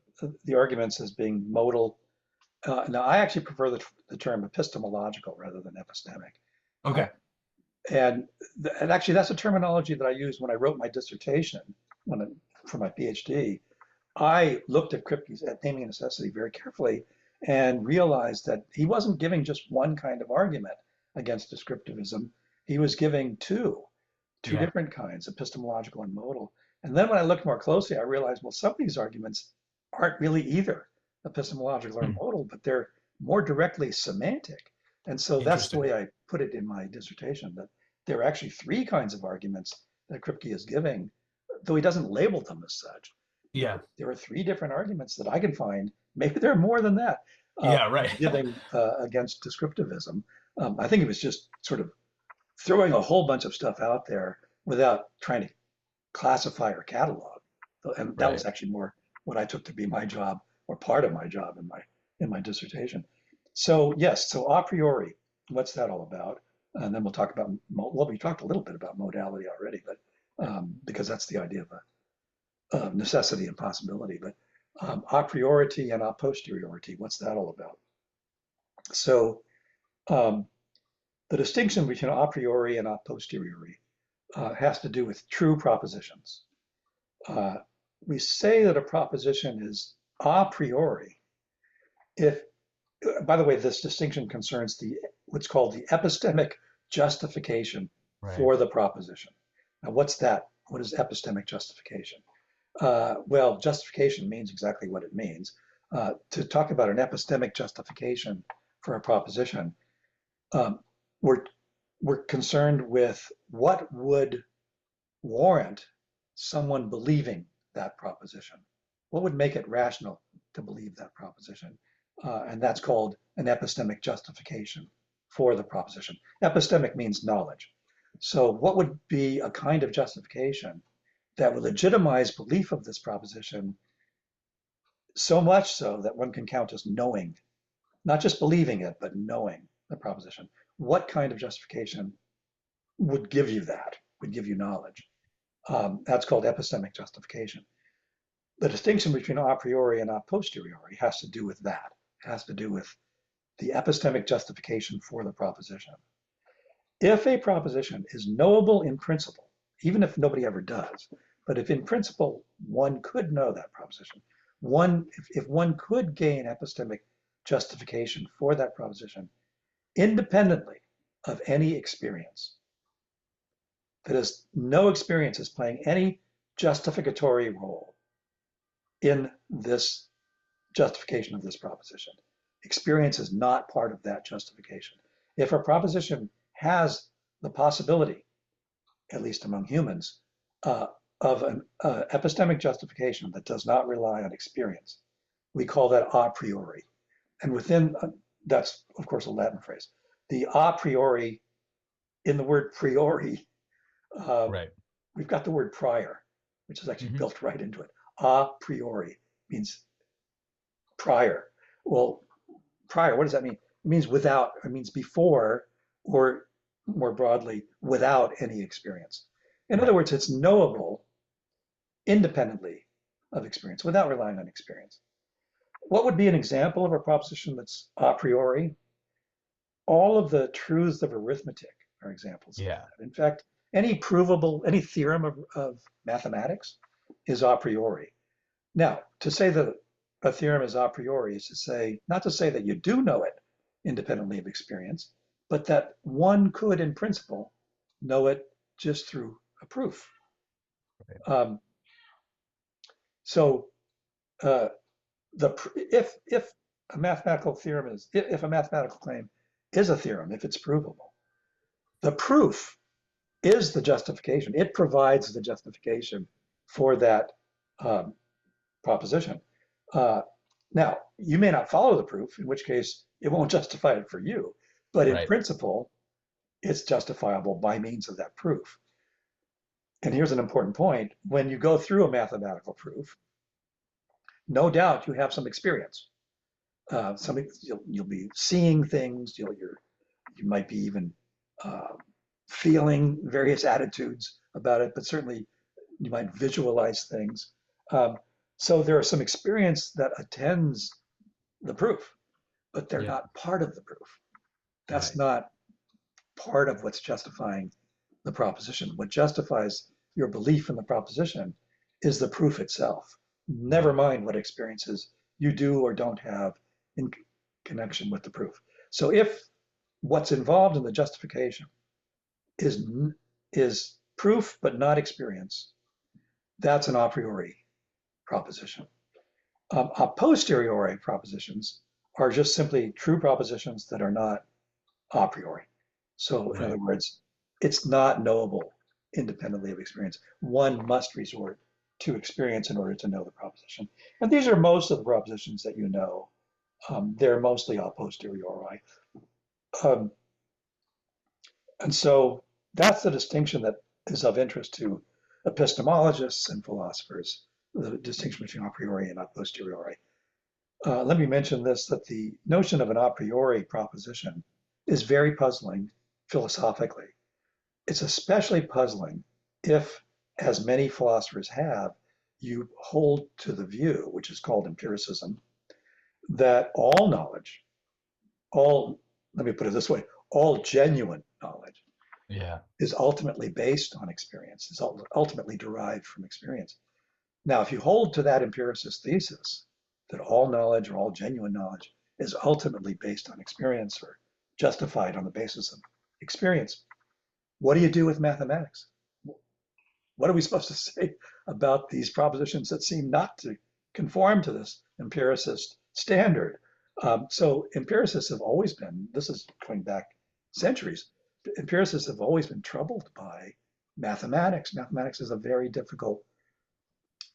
the arguments as being modal, now I actually prefer the term epistemological rather than epistemic. Uh, Okay. and actually, that's a terminology that I used when I wrote my dissertation when for my PhD. I looked at Kripke's at naming and necessity very carefully and realized that he wasn't giving just one kind of argument against descriptivism. He was giving two Yeah. different kinds, epistemological and modal. And then when I looked more closely, I realized, well, some of these arguments aren't really either epistemological or Hmm. modal, but they're more directly semantic. And so that's the Interesting. way I put it in my dissertation, that there are actually three kinds of arguments that Kripke is giving, though he doesn't label them as such. Yeah. There are three different arguments that I can find. Maybe there are more than that, Yeah, right. giving against descriptivism. I think it was just sort of throwing a whole bunch of stuff out there without trying to classify or catalog. And that was Right. actually more what I took to be my job, or part of my job in my dissertation. So yes, so a priori, what's that all about? And then we'll talk about, well, we talked a little bit about modality already, but because that's the idea of necessity and possibility. But a priori and a posteriori, what's that all about? So um, the distinction between a priori and a posteriori has to do with true propositions. Uh, we say that a proposition is a priori if, by the way, this distinction concerns the what's called the epistemic justification Right. for the proposition. Now, what's that? What is epistemic justification? Well, justification means exactly what it means. To talk about an epistemic justification for a proposition, um, we're we're concerned with what would warrant someone believing that proposition. What would make it rational to believe that proposition? And that's called an epistemic justification for the proposition. Epistemic means knowledge. So, what would be a kind of justification that would legitimize belief of this proposition so much so that one can count as knowing, not just believing it, but knowing the proposition? What kind of justification would give you that, would give you knowledge? That's called epistemic justification. The distinction between a priori and a posteriori has to do with that. It has to do with the epistemic justification for the proposition. If a proposition is knowable in principle, even if nobody ever does, but if in principle one could know that proposition, if one could gain epistemic justification for that proposition independently of any experience, that is, no experience is playing any justificatory role in this justification of this proposition. Experience is not part of that justification. If a proposition has the possibility, at least among humans, uh, of an epistemic justification that does not rely on experience, we call that a priori. And within, that's of course a Latin phrase. The a priori, in the word priori, uh, Right. we've got the word prior, which is actually Hmm. built right into it. A priori means prior. Well, prior, what does that mean? It means without, it means before, or more broadly, without any experience. In other Right. words, it's knowable independently of experience, without relying on experience. What would be an example of a proposition that's a priori? All of the truths of arithmetic are examples of Yeah. that. In fact, any provable, any theorem of mathematics is a priori. Now, to say that a theorem is a priori is to say, not to say that you do know it independently of experience, but that one could, in principle, know it just through a proof. Right. Um, so, uh, if a mathematical theorem is, if a mathematical claim is a theorem, if it's provable, the proof is the justification. It provides the justification for that um, proposition. Uh, Now, you may not follow the proof, in which case it won't justify it for you, but in Right. principle, it's justifiable by means of that proof. And here's an important point. When you go through a mathematical proof, no doubt you have some experience. You'll be seeing things, you might be even uh, feeling various attitudes about it, but certainly you might visualize things. Um, so there are some experience that attends the proof, but they're Yeah. not part of the proof. That's Right. not part of what's justifying the proposition. What justifies your belief in the proposition is the proof itself. Never Right. mind what experiences you do or don't have in connection with the proof. So if what's involved in the justification is is proof but not experience, that's an a priori proposition. A posteriori propositions are just simply true propositions that are not a priori. So, in other Right. words, it's not knowable independently of experience. One must resort to experience in order to know the proposition. And these are most of the propositions that you know. They're mostly a posteriori. Um, and so that's the distinction that is of interest to epistemologists and philosophers, the distinction between a priori and a posteriori. Let me mention this, that the notion of an a priori proposition is very puzzling philosophically. It's especially puzzling if, as many philosophers have, you hold to the view, which is called empiricism, that all knowledge, all, let me put it this way, all genuine knowledge Yeah. is ultimately based on experience, is ultimately derived from experience. Now, if you hold to that empiricist thesis, that all knowledge or all genuine knowledge is ultimately based on experience or justified on the basis of experience, what do you do with mathematics? What are we supposed to say about these propositions that seem not to conform to this empiricist standard? So empiricists have always been, this is going back centuries, empiricists have always been troubled by mathematics. Mathematics is a very difficult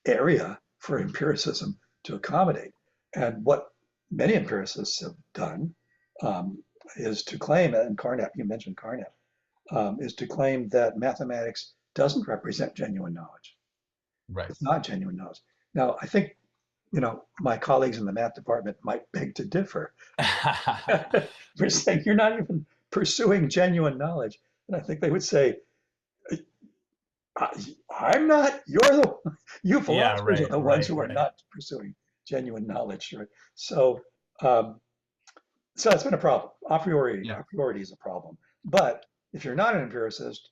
area for empiricism to accommodate. And what many empiricists have done um, is to claim, and Carnap, you mentioned Carnap, is to claim that mathematics doesn't represent genuine knowledge. Right. It's not genuine knowledge. Now, I think, my colleagues in the math department might beg to differ. We're saying you're not even pursuing genuine knowledge. And I think they would say, I'm not, you Yeah. philosophers are Right. the ones Right. who are Right. not pursuing genuine knowledge. Right? So, um, so it's been a problem. Yeah. A priori is a problem. But if you're not an empiricist,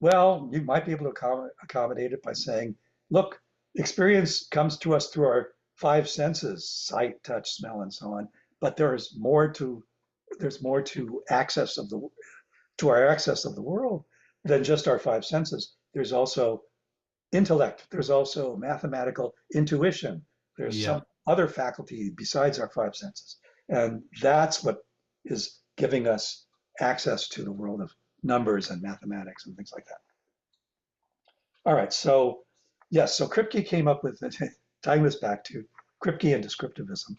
well, you might be able to accommodate it by saying, look, experience comes to us through our five senses, sight, touch, smell, and so on. But there's more to our access of the world than just our five senses. There's also intellect. There's also mathematical intuition. There's Yeah. some other faculty besides our five senses. And that's what is giving us access to the world of numbers and mathematics and things like that. All right, so yes, so Kripke came up with, tying this back to Kripke and descriptivism,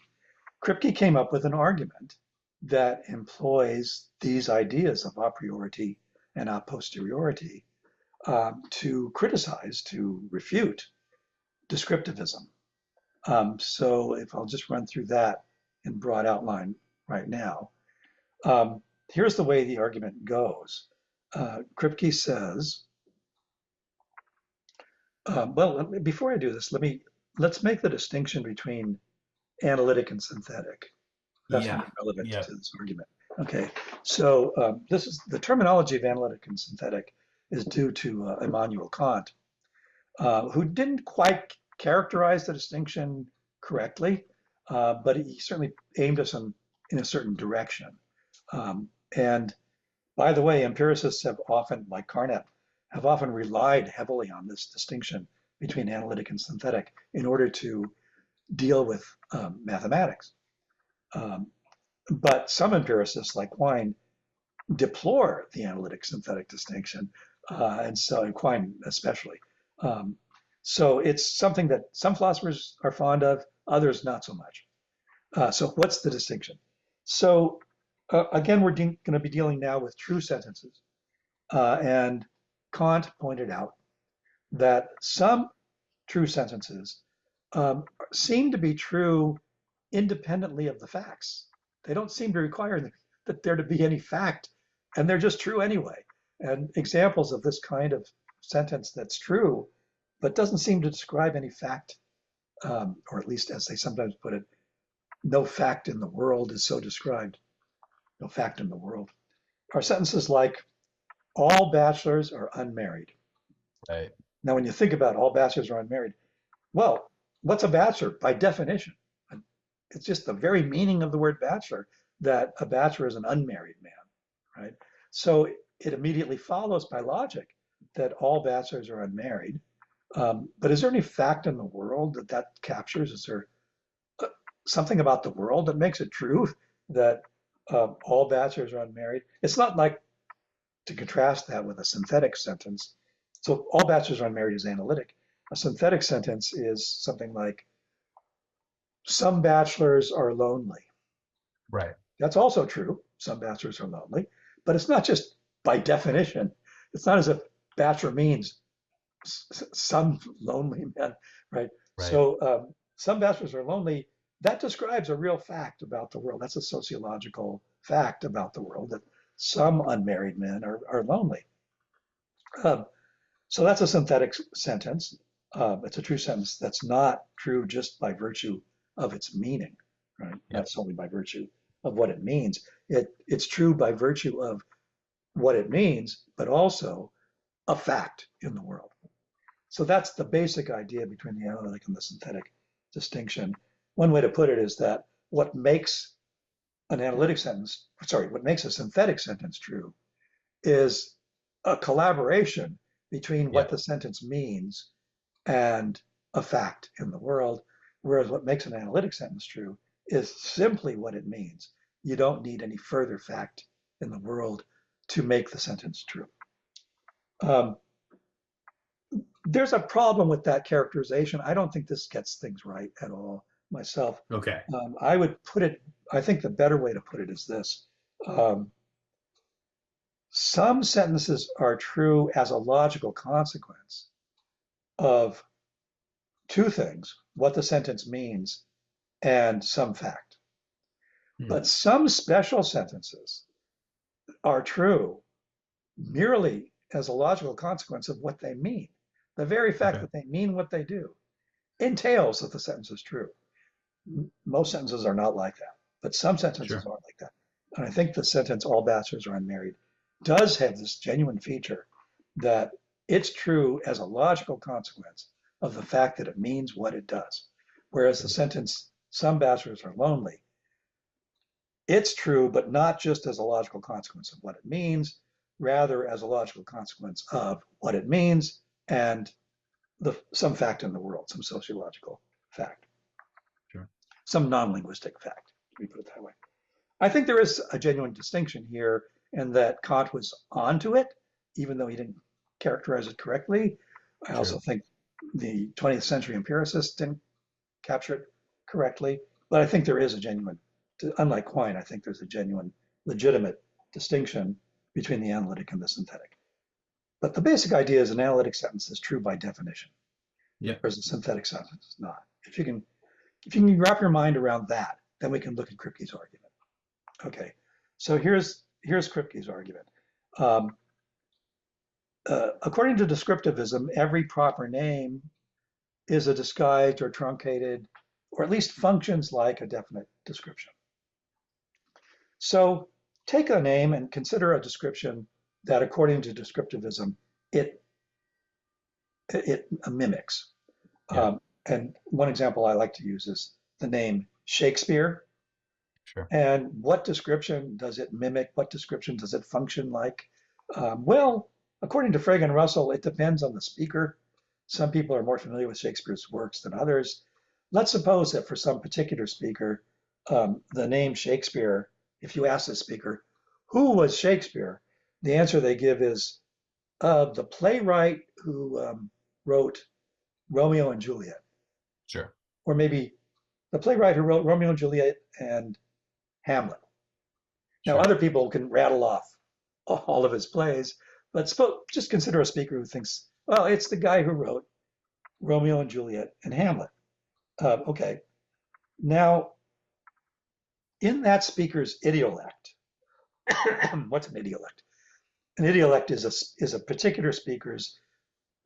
Kripke came up with an argument that employs these ideas of a priori and a posteriori to criticize, to refute descriptivism. So if I'll just run through that in broad outline right now. Here's the way the argument goes. Kripke says, well, before I do this, let's make the distinction between analytic and synthetic. That's Yeah. more relevant Yeah. to this argument. Okay, so this is the terminology of analytic and synthetic is due to Immanuel Kant, who didn't quite characterize the distinction correctly, but he certainly aimed us in a certain direction. And by the way, empiricists have often, like Carnap, have often relied heavily on this distinction between analytic and synthetic in order to deal with mathematics. Um, but some empiricists, like Quine, deplore the analytic synthetic distinction, and so Quine especially. Um, so it's something that some philosophers are fond of, others not so much. So what's the distinction? So again, we're going to be dealing now with true sentences. And Kant pointed out that some true sentences um, seem to be true independently of the facts. They don't seem to require that there to be any fact, and they're just true anyway. And examples of this kind of sentence that's true, but doesn't seem to describe any fact, or at least as they sometimes put it, no fact in the world is so described. No fact in the world. Are sentences like, all bachelors are unmarried. Right. Now, when you think about all bachelors are unmarried, well, what's a bachelor by definition? It's just the very meaning of the word bachelor that a bachelor is an unmarried man, right? So it immediately follows by logic that all bachelors are unmarried. But is there any fact in the world that that captures? Is there something about the world that makes it true that all bachelors are unmarried? It's not like, to contrast that with a synthetic sentence. So all bachelors are unmarried is analytic. A synthetic sentence is something like, some bachelors are lonely. Right. That's also true. Some bachelors are lonely, but it's not just by definition. It's not as if bachelor means some lonely men, right? Right. So some bachelors are lonely. That describes a real fact about the world. That's a sociological fact about the world that some unmarried men are lonely. Um, so that's a synthetic sentence. It's a true sentence that's not true just by virtue of its meaning, right? Yeah. Not solely by virtue of what it means. It's true by virtue of what it means, but also a fact in the world. So that's the basic idea between the analytic and the synthetic distinction. One way to put it is that what makes an analytic sentence, sorry, what makes a synthetic sentence true is a collaboration between Yeah. what the sentence means and a fact in the world, whereas what makes an analytic sentence true is simply what it means. You don't need any further fact in the world to make the sentence true. Um, there's a problem with that characterization. I don't think this gets things right at all myself. Okay. I would put it, I think the better way to put it is this. Um, some sentences are true as a logical consequence of two things, what the sentence means and some fact. Hmm. But some special sentences are true merely as a logical consequence of what they mean. The very fact Okay. that they mean what they do entails that the sentence is true. Most sentences are not like that, but some sentences Sure. are like that. And I think the sentence, all bachelors are unmarried, does have this genuine feature that it's true as a logical consequence of the fact that it means what it does. Whereas the sentence, some bachelors are lonely, it's true, but not just as a logical consequence of what it means, rather as a logical consequence of what it means and some fact in the world, some sociological fact, Sure. some non-linguistic fact. Let me put it that way. I think there is a genuine distinction here, and that Kant was onto it, even though he didn't characterize it correctly. I also Sure. think the 20th century empiricists didn't capture it correctly, but I think there is a genuine, unlike Quine, I think there's a genuine, legitimate distinction between the analytic and the synthetic. But the basic idea is an analytic sentence is true by definition, Yeah. whereas a synthetic sentence is not. If you can wrap your mind around that, then we can look at Kripke's argument. Okay, so here's Kripke's argument. Um, According to descriptivism, every proper name is a disguised or truncated, or at least functions like a definite description. So take a name and consider a description that, according to descriptivism, it mimics. Yeah. And one example I like to use is the name Shakespeare. Sure. And what description does it mimic? What description does it function like? Well, according to Frege and Russell, it depends on the speaker. Some people are more familiar with Shakespeare's works than others. Let's suppose that for some particular speaker, the name Shakespeare, if you ask the speaker, who was Shakespeare? The answer they give is the playwright who wrote Romeo and Juliet, Sure. or maybe the playwright who wrote Romeo and Juliet and Hamlet. Now, Sure. other people can rattle off all of his plays, but just consider a speaker who thinks, well, it's the guy who wrote Romeo and Juliet and Hamlet. Okay. Now, in that speaker's idiolect, what's an idiolect? An idiolect is a particular speaker's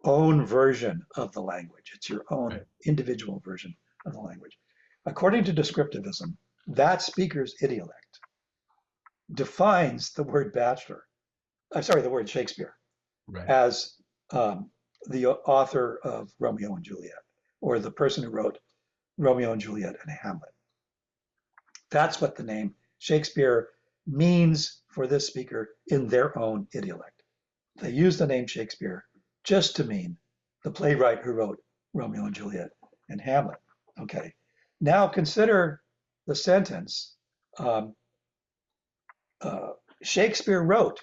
own version of the language. It's your own Right. individual version of the language. According to descriptivism, that speaker's idiolect defines the word bachelor, the word Shakespeare, Right. as the author of Romeo and Juliet, or the person who wrote Romeo and Juliet and Hamlet. That's what the name Shakespeare means for this speaker in their own idiolect. They use the name Shakespeare just to mean the playwright who wrote Romeo and Juliet and Hamlet. Okay. Now consider the sentence Shakespeare wrote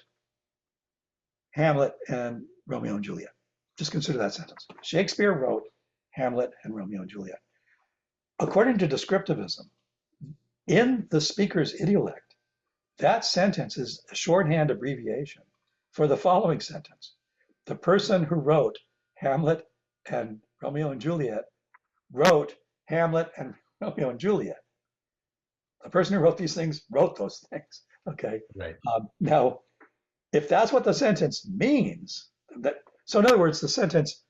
Hamlet and Romeo and Juliet. Just consider that sentence. Shakespeare wrote Hamlet and Romeo and Juliet. According to descriptivism, in the speaker's idiolect, that sentence is a shorthand abbreviation for the following sentence. The person who wrote Hamlet and Romeo and Juliet wrote Hamlet and Romeo and Juliet. The person who wrote these things wrote those things. Okay. Right. Now, if that's what the sentence means, so in other words, the sentence,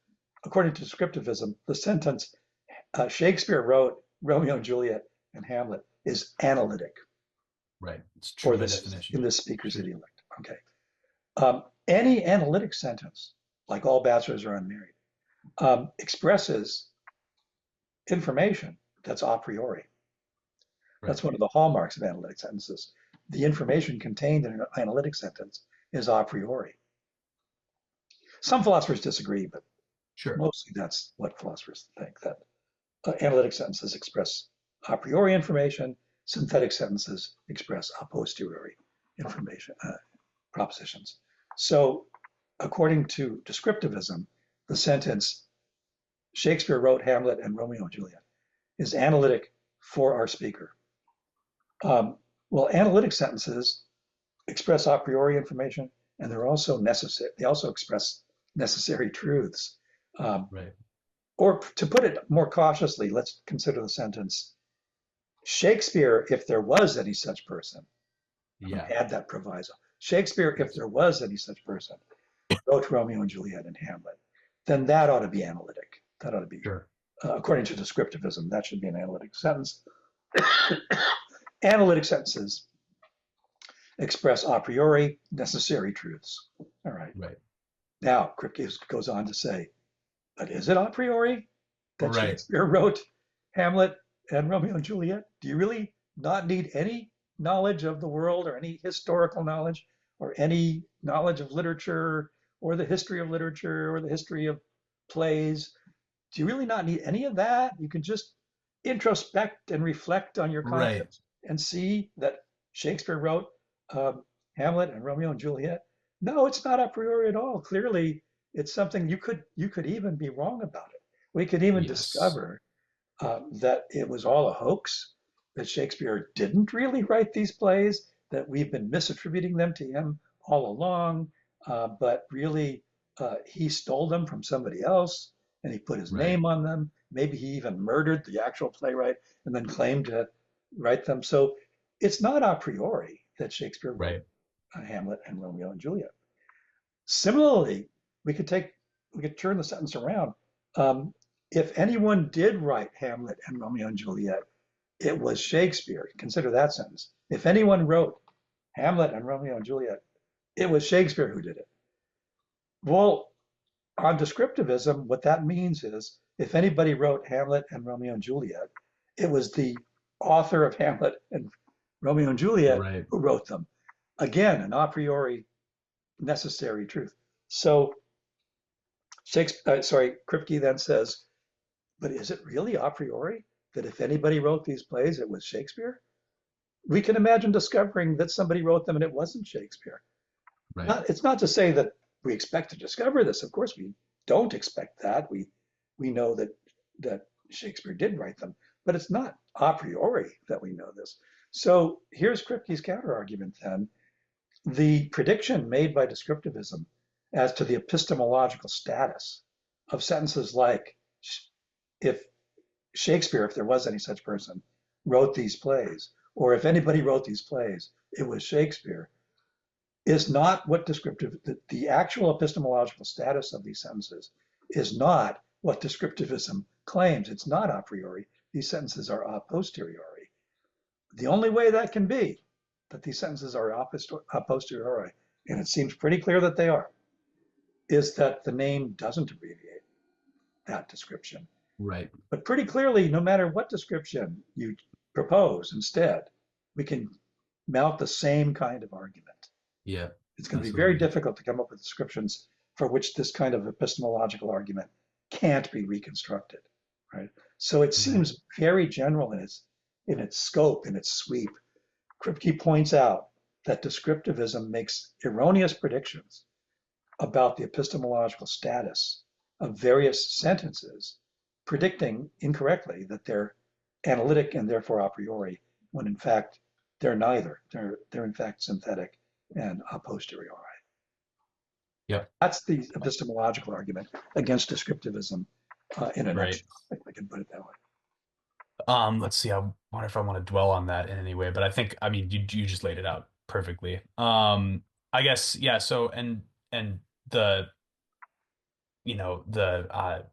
according to descriptivism, the sentence Shakespeare wrote Romeo and Juliet and Hamlet is analytic Right. It's true for by this definition. in this speaker's Sure. idiolect. Okay. Any analytic sentence, like all bachelors are unmarried, expresses information that's a priori. Right. That's one of the hallmarks of analytic sentences. The information contained in an analytic sentence is a priori. Some philosophers disagree, but Sure. mostly that's what philosophers think, that analytic sentences express a priori information, synthetic sentences express a posteriori information, propositions. So according to descriptivism, the sentence Shakespeare wrote Hamlet and Romeo and Juliet is analytic for our speaker. Well, analytic sentences express a priori information, and they're also necessary. They also express necessary truths. Right. Or to put it more cautiously, let's consider the sentence Shakespeare, if there was any such person, Yeah. add that proviso. Shakespeare, if there was any such person, wrote Romeo and Juliet and Hamlet, then that ought to be analytic. That ought to be, Sure. according to descriptivism, that should be an analytic sentence. Analytic sentences express a priori necessary truths. All right. Right. Now, Kripke goes on to say, but is it a priori that Right. Shakespeare wrote Hamlet and Romeo and Juliet? Do you really not need any knowledge of the world or any historical knowledge or any knowledge of literature or the history of literature or the history of plays Do you really not need any of that? You can just introspect and reflect on your Right. concepts and see that Shakespeare wrote Hamlet and Romeo and Juliet. No, it's not a priori at all. Clearly, it's something you could even be wrong about it. We could even Yes. discover that it was all a hoax, that Shakespeare didn't really write these plays, that we've been misattributing them to him all along, but really he stole them from somebody else and he put his Right. name on them. Maybe he even murdered the actual playwright and then claimed to write them. So it's not a priori that Shakespeare wrote Right. Hamlet and Romeo and Juliet. Similarly, we could take we could turn the sentence around. Um, if anyone did write Hamlet and Romeo and Juliet, it was Shakespeare. Consider that sentence. If anyone wrote Hamlet and Romeo and Juliet, it was Shakespeare who did it. Well, on descriptivism, what that means is if anybody wrote Hamlet and Romeo and Juliet, it was the author of Hamlet and Romeo and Juliet Right. who wrote them. Again, an a priori necessary truth. So Kripke then says, but is it really a priori that if anybody wrote these plays, it was Shakespeare? We can imagine discovering that somebody wrote them and it wasn't Shakespeare. Right. It's not to say that we expect to discover this. Of course, we don't expect that. We know that Shakespeare did write them, but it's not a priori that we know this. So here's Kripke's counterargument then. The prediction made by descriptivism as to the epistemological status of sentences like if Shakespeare, if there was any such person, wrote these plays, or if anybody wrote these plays, it was Shakespeare, is not what the actual epistemological status of these sentences is not what descriptivism claims. It's not a priori. These sentences are a posteriori. The only way that can be that these sentences are a posteriori, and it seems pretty clear that they are, is that the name doesn't abbreviate that description. Right. But pretty clearly, no matter what description you propose instead, we can mount the same kind of argument. Yeah. It's going to be very Absolutely. difficult to come up with descriptions for which this kind of epistemological argument can't be reconstructed, right? So it Right. seems very general in its scope, in its sweep. Kripke points out that descriptivism makes erroneous predictions about the epistemological status of various sentences, predicting incorrectly that they're analytic and therefore a priori, when in fact they're neither. They're in fact synthetic and a posteriori. Yep. That's the epistemological argument against descriptivism in a Right. nutshell. If I can put it that way. Let's see. I wonder if I want to dwell on that in any way, but I think, I mean, you just laid it out perfectly. I guess, yeah. So, and the, the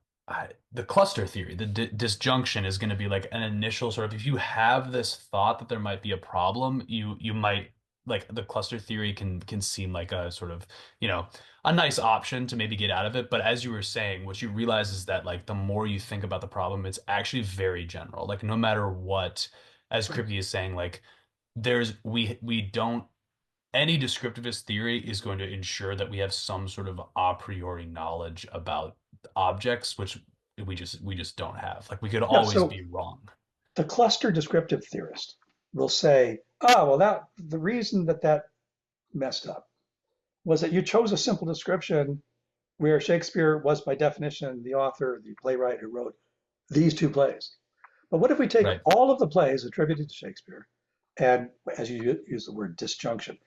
cluster theory, the disjunction is going to be like an initial sort of, if you have this thought that there might be a problem, you might, like, the cluster theory can seem like a sort of, you know, a nice option to maybe get out of it. But as you were saying, what you realize is that, like, the more you think about the problem, it's actually very general. Like, no matter what, as Right. Kripke is saying, like, we don't, any descriptivist theory is going to ensure that we have some sort of a priori knowledge about objects, which we just don't have. Like, we could Yeah, always so be wrong. the cluster descriptive theorist will say, oh, well, that the reason that messed up was that you chose a simple description where Shakespeare was, by definition, the author, the playwright who wrote these two plays. But what if we take Right. all of the plays attributed to Shakespeare and, as you use the word disjunction,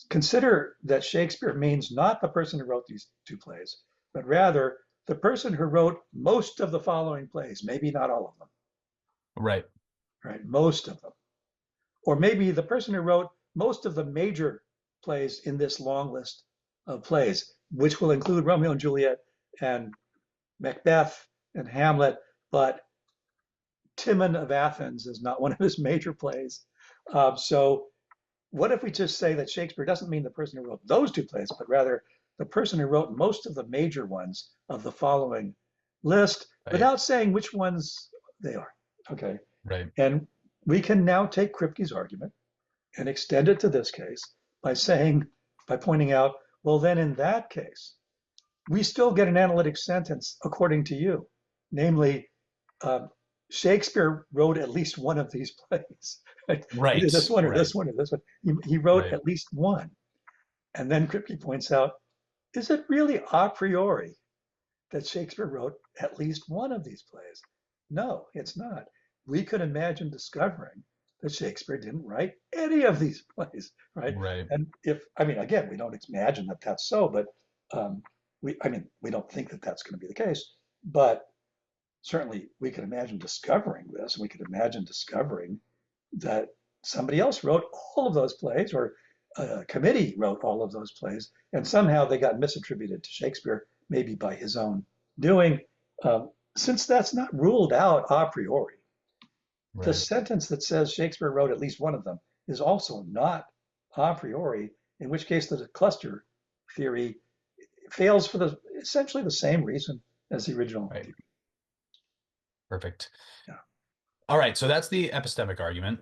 consider that Shakespeare means not the person who wrote these two plays, but rather the person who wrote most of the following plays, maybe not all of them, Right. right? Most of them. Or maybe the person who wrote most of the major plays in this long list of plays, which will include Romeo and Juliet and Macbeth and Hamlet, but Timon of Athens is not one of his major plays. So, what if we just say that Shakespeare doesn't mean the person who wrote those two plays, but rather the person who wrote most of the major ones of the following list Right. without saying which ones they are? Okay. Right. And we can now take Kripke's argument and extend it to this case by saying, by pointing out, well, then in that case, we still get an analytic sentence according to you. namely, um, Shakespeare wrote at least one of these plays. Right? Either Right, this one or this right, one or this one. He wrote right, at least one. And then Kripke points out, is it really a priori that Shakespeare wrote at least one of these plays? No, it's not. We could imagine discovering that Shakespeare didn't write any of these plays, right? right, And if, I mean, again, we don't imagine that that's so, but we don't think that that's going to be the case. But certainly we could imagine discovering this. We could imagine discovering that somebody else wrote all of those plays, or a committee wrote all of those plays, and somehow they got misattributed to Shakespeare, maybe by his own doing. Since that's not ruled out a priori, the right. sentence that says Shakespeare wrote at least one of them is also not a priori, in which case the cluster theory fails for essentially the same reason as the original Right. theory. Perfect. Yeah. All right, so that's the epistemic argument.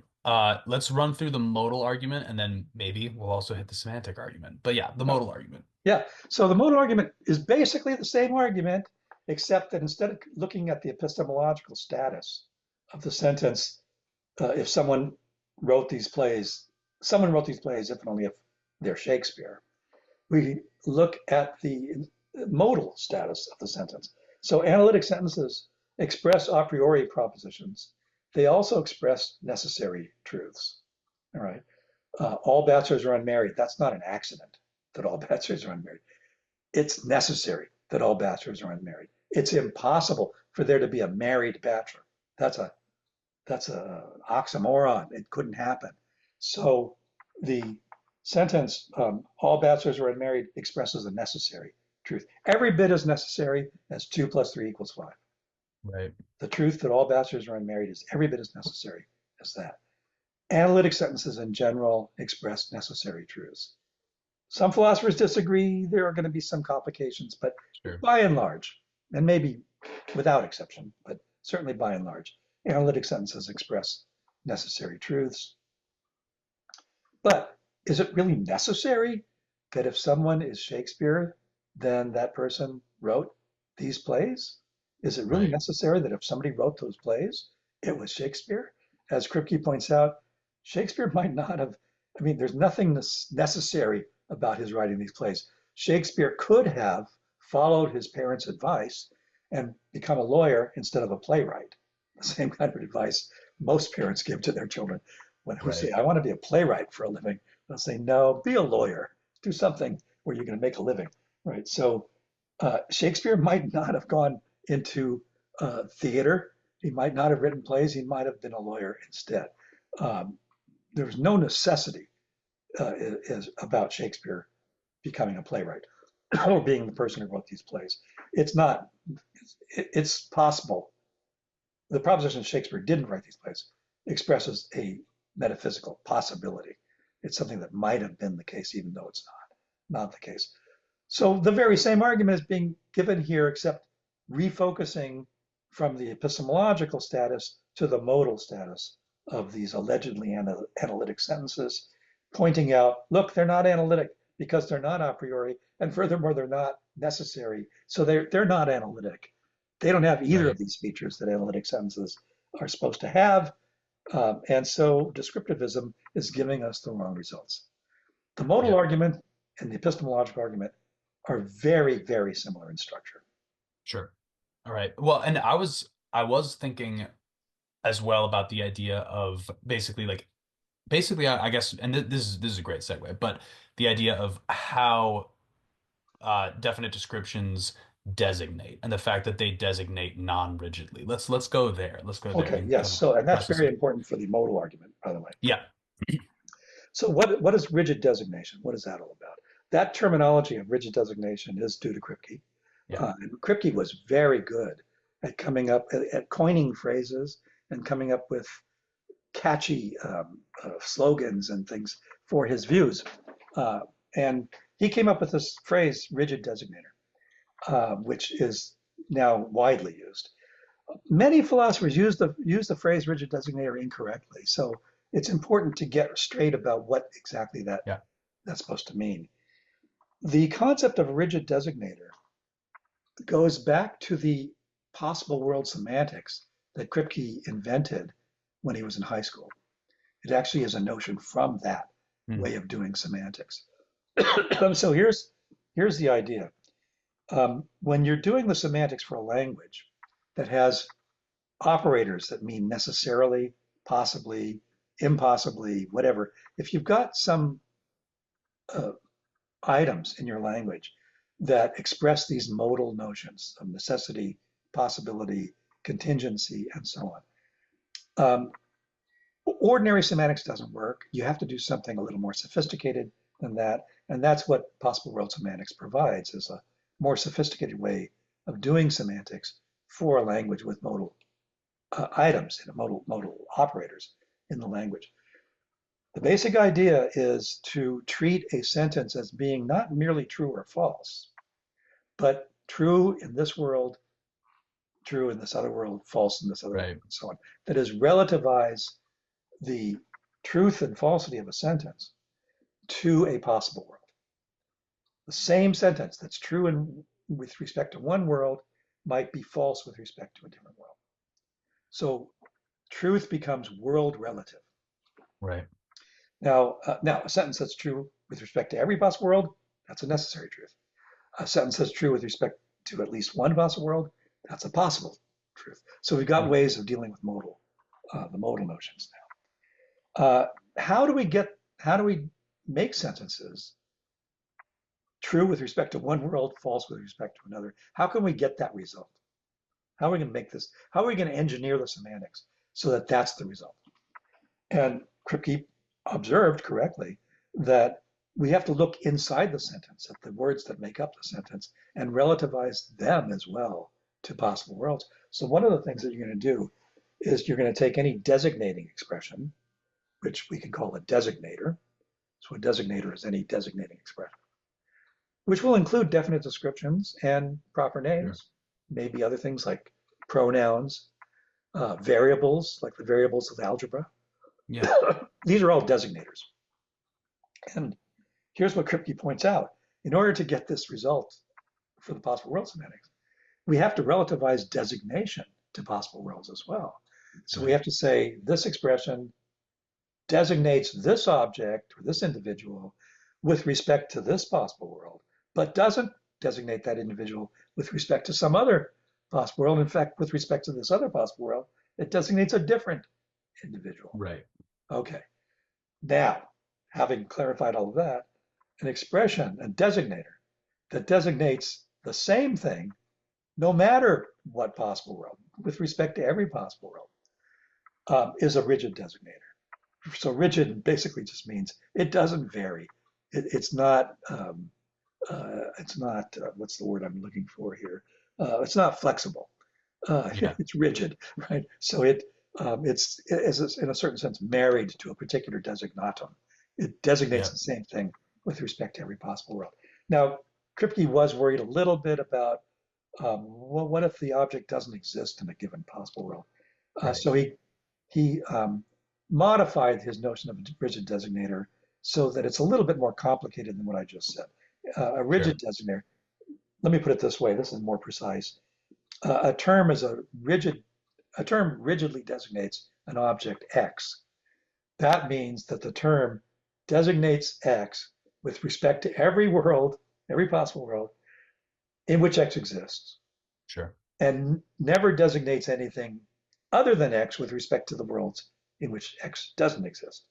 Let's run through the modal argument, and then maybe we'll also hit the semantic argument. But yeah, the Yeah. modal argument. Yeah. So the modal argument is basically the same argument, except that instead of looking at the epistemological status of the sentence, if wrote these plays, someone wrote these plays if and only if they're Shakespeare. We look at the modal status of the sentence. So analytic sentences express a priori propositions. They also express necessary truths. All right. All bachelors are unmarried. That's not an accident that all bachelors are unmarried. It's necessary that all bachelors are unmarried. It's impossible for there to be a married bachelor. That's a oxymoron. It couldn't happen. So the sentence, all bachelors are unmarried, expresses a necessary truth. Every bit as necessary as 2 plus 3 equals 5. Right. The truth that all bachelors are unmarried is every bit as necessary as that. Analytic sentences in general express necessary truths. Some philosophers disagree. There are going to be some complications, but Sure. by and large, and maybe without exception, but certainly by and large, analytic sentences express necessary truths. But is it really necessary that if someone is Shakespeare, then that person wrote these plays? Is it really Right. necessary that if somebody wrote those plays, it was Shakespeare? As Kripke points out, Shakespeare might not have, I mean, there's nothing necessary about his writing these plays. Shakespeare could have followed his parents' advice and become a lawyer instead of a playwright. The same kind of advice most parents give to their children who say, Right. I want to be a playwright for a living. They'll say, no, be a lawyer. Do something where you're going to make a living, right? So Shakespeare might not have gone into theater. He might not have written plays. He might have been a lawyer instead. Um, there's no necessity is about Shakespeare becoming a playwright or being the person who wrote these plays. It's not. It's possible. The proposition Shakespeare didn't write these plays expresses a metaphysical possibility. It's something that might have been the case, even though it's not the case. So the very same argument is being given here, except refocusing from the epistemological status to the modal status of these allegedly analytic sentences, pointing out, look, they're not analytic because they're not a priori, and furthermore, they're not necessary. So they're not analytic. They don't have either of Right. these features that analytic sentences are supposed to have. And so descriptivism is giving us the wrong results. The modal Yep. argument and the epistemological argument are very, very similar in structure. Sure. All right. Well, and I was thinking as well about the idea of basically I guess, and this is a great segue, but the idea of how definite descriptions designate and the fact that they designate non-rigidly. Let's go there. Let's go there Okay, and yes. kind of So, and that's press this very in. important for the modal argument, by the way. Yeah. So, what is rigid designation? What is that all about? That terminology of rigid designation is due to Kripke. Yeah. And Kripke was very good at coming up at coining phrases and coming up with catchy slogans and things for his views. Uh, and he came up with this phrase, rigid designator, which is now widely used. Many philosophers use the phrase rigid designator incorrectly. So it's important to get straight about what exactly Yeah. that's supposed to mean. The concept of a rigid designator goes back to the possible world semantics that Kripke invented when he was in high school. It actually is a notion from that Mm. way of doing semantics. So here's the idea. When you're doing the semantics for a language that has operators that mean necessarily, possibly, impossibly, whatever, if you've got some uh, items in your language that express these modal notions of necessity, possibility, contingency, and so on, ordinary semantics doesn't work. You have to do something a little more sophisticated than that. And that's what possible world semantics provides, is a more sophisticated way of doing semantics for a language with modal items and modal operators in the language. The basic idea is to treat a sentence as being not merely true or false, but true in this world, true in this other world, false in this other world, Right. and so on. That is, relativize the truth and falsity of a sentence to a possible world. The same sentence that's true with respect to one world might be false with respect to a different world. So truth becomes world relative. Right. Now, a sentence that's true with respect to every possible world, that's a necessary truth. A sentence that's true with respect to at least one possible world, that's a possible truth. So we've got Mm. ways of dealing with the modal notions now. How do we make sentences true with respect to one world, false with respect to another? How can we get that result? How are we going to make this? How are we going to engineer the semantics so that that's the result? And Kripke observed correctly that we have to look inside the sentence at the words that make up the sentence and relativize them as well to possible worlds. So one of the things that you're going to do is you're going to take any designating expression, which we can call a designator. So a designator is any designating expression, which will include definite descriptions and proper Sure. names, maybe other things like pronouns, variables, like the variables of algebra. Yeah. These are all designators. And here's what Kripke points out. In order to get this result for the possible world semantics, we have to relativize designation to possible worlds as well. So we Right. have to say this expression designates this object or this individual with respect to this possible world, but doesn't designate that individual with respect to some other possible world. In fact, with respect to this other possible world, it designates a different individual. Right. Okay. Now, having clarified all of that, an expression, a designator that designates the same thing, no matter what possible world, with respect to every possible world, is a rigid designator. So rigid basically just means it doesn't vary. It's not. It's not. What's the word I'm looking for here? It's not flexible. Yeah. It's rigid, right? So it's in a certain sense married to a particular designatum. It designates Yeah. the same thing with respect to every possible world. Now, Kripke was worried a little bit about well, what if the object doesn't exist in a given possible world? Right. So he modified his notion of a rigid designator so that it's a little bit more complicated than what I just said. A Sure. rigid designator, let me put it this way, this is more precise. A term is a term rigidly designates an object X. That means that the term designates X with respect to every world, every possible world in which X exists, Sure. and never designates anything other than X with respect to the worlds in which X doesn't exist.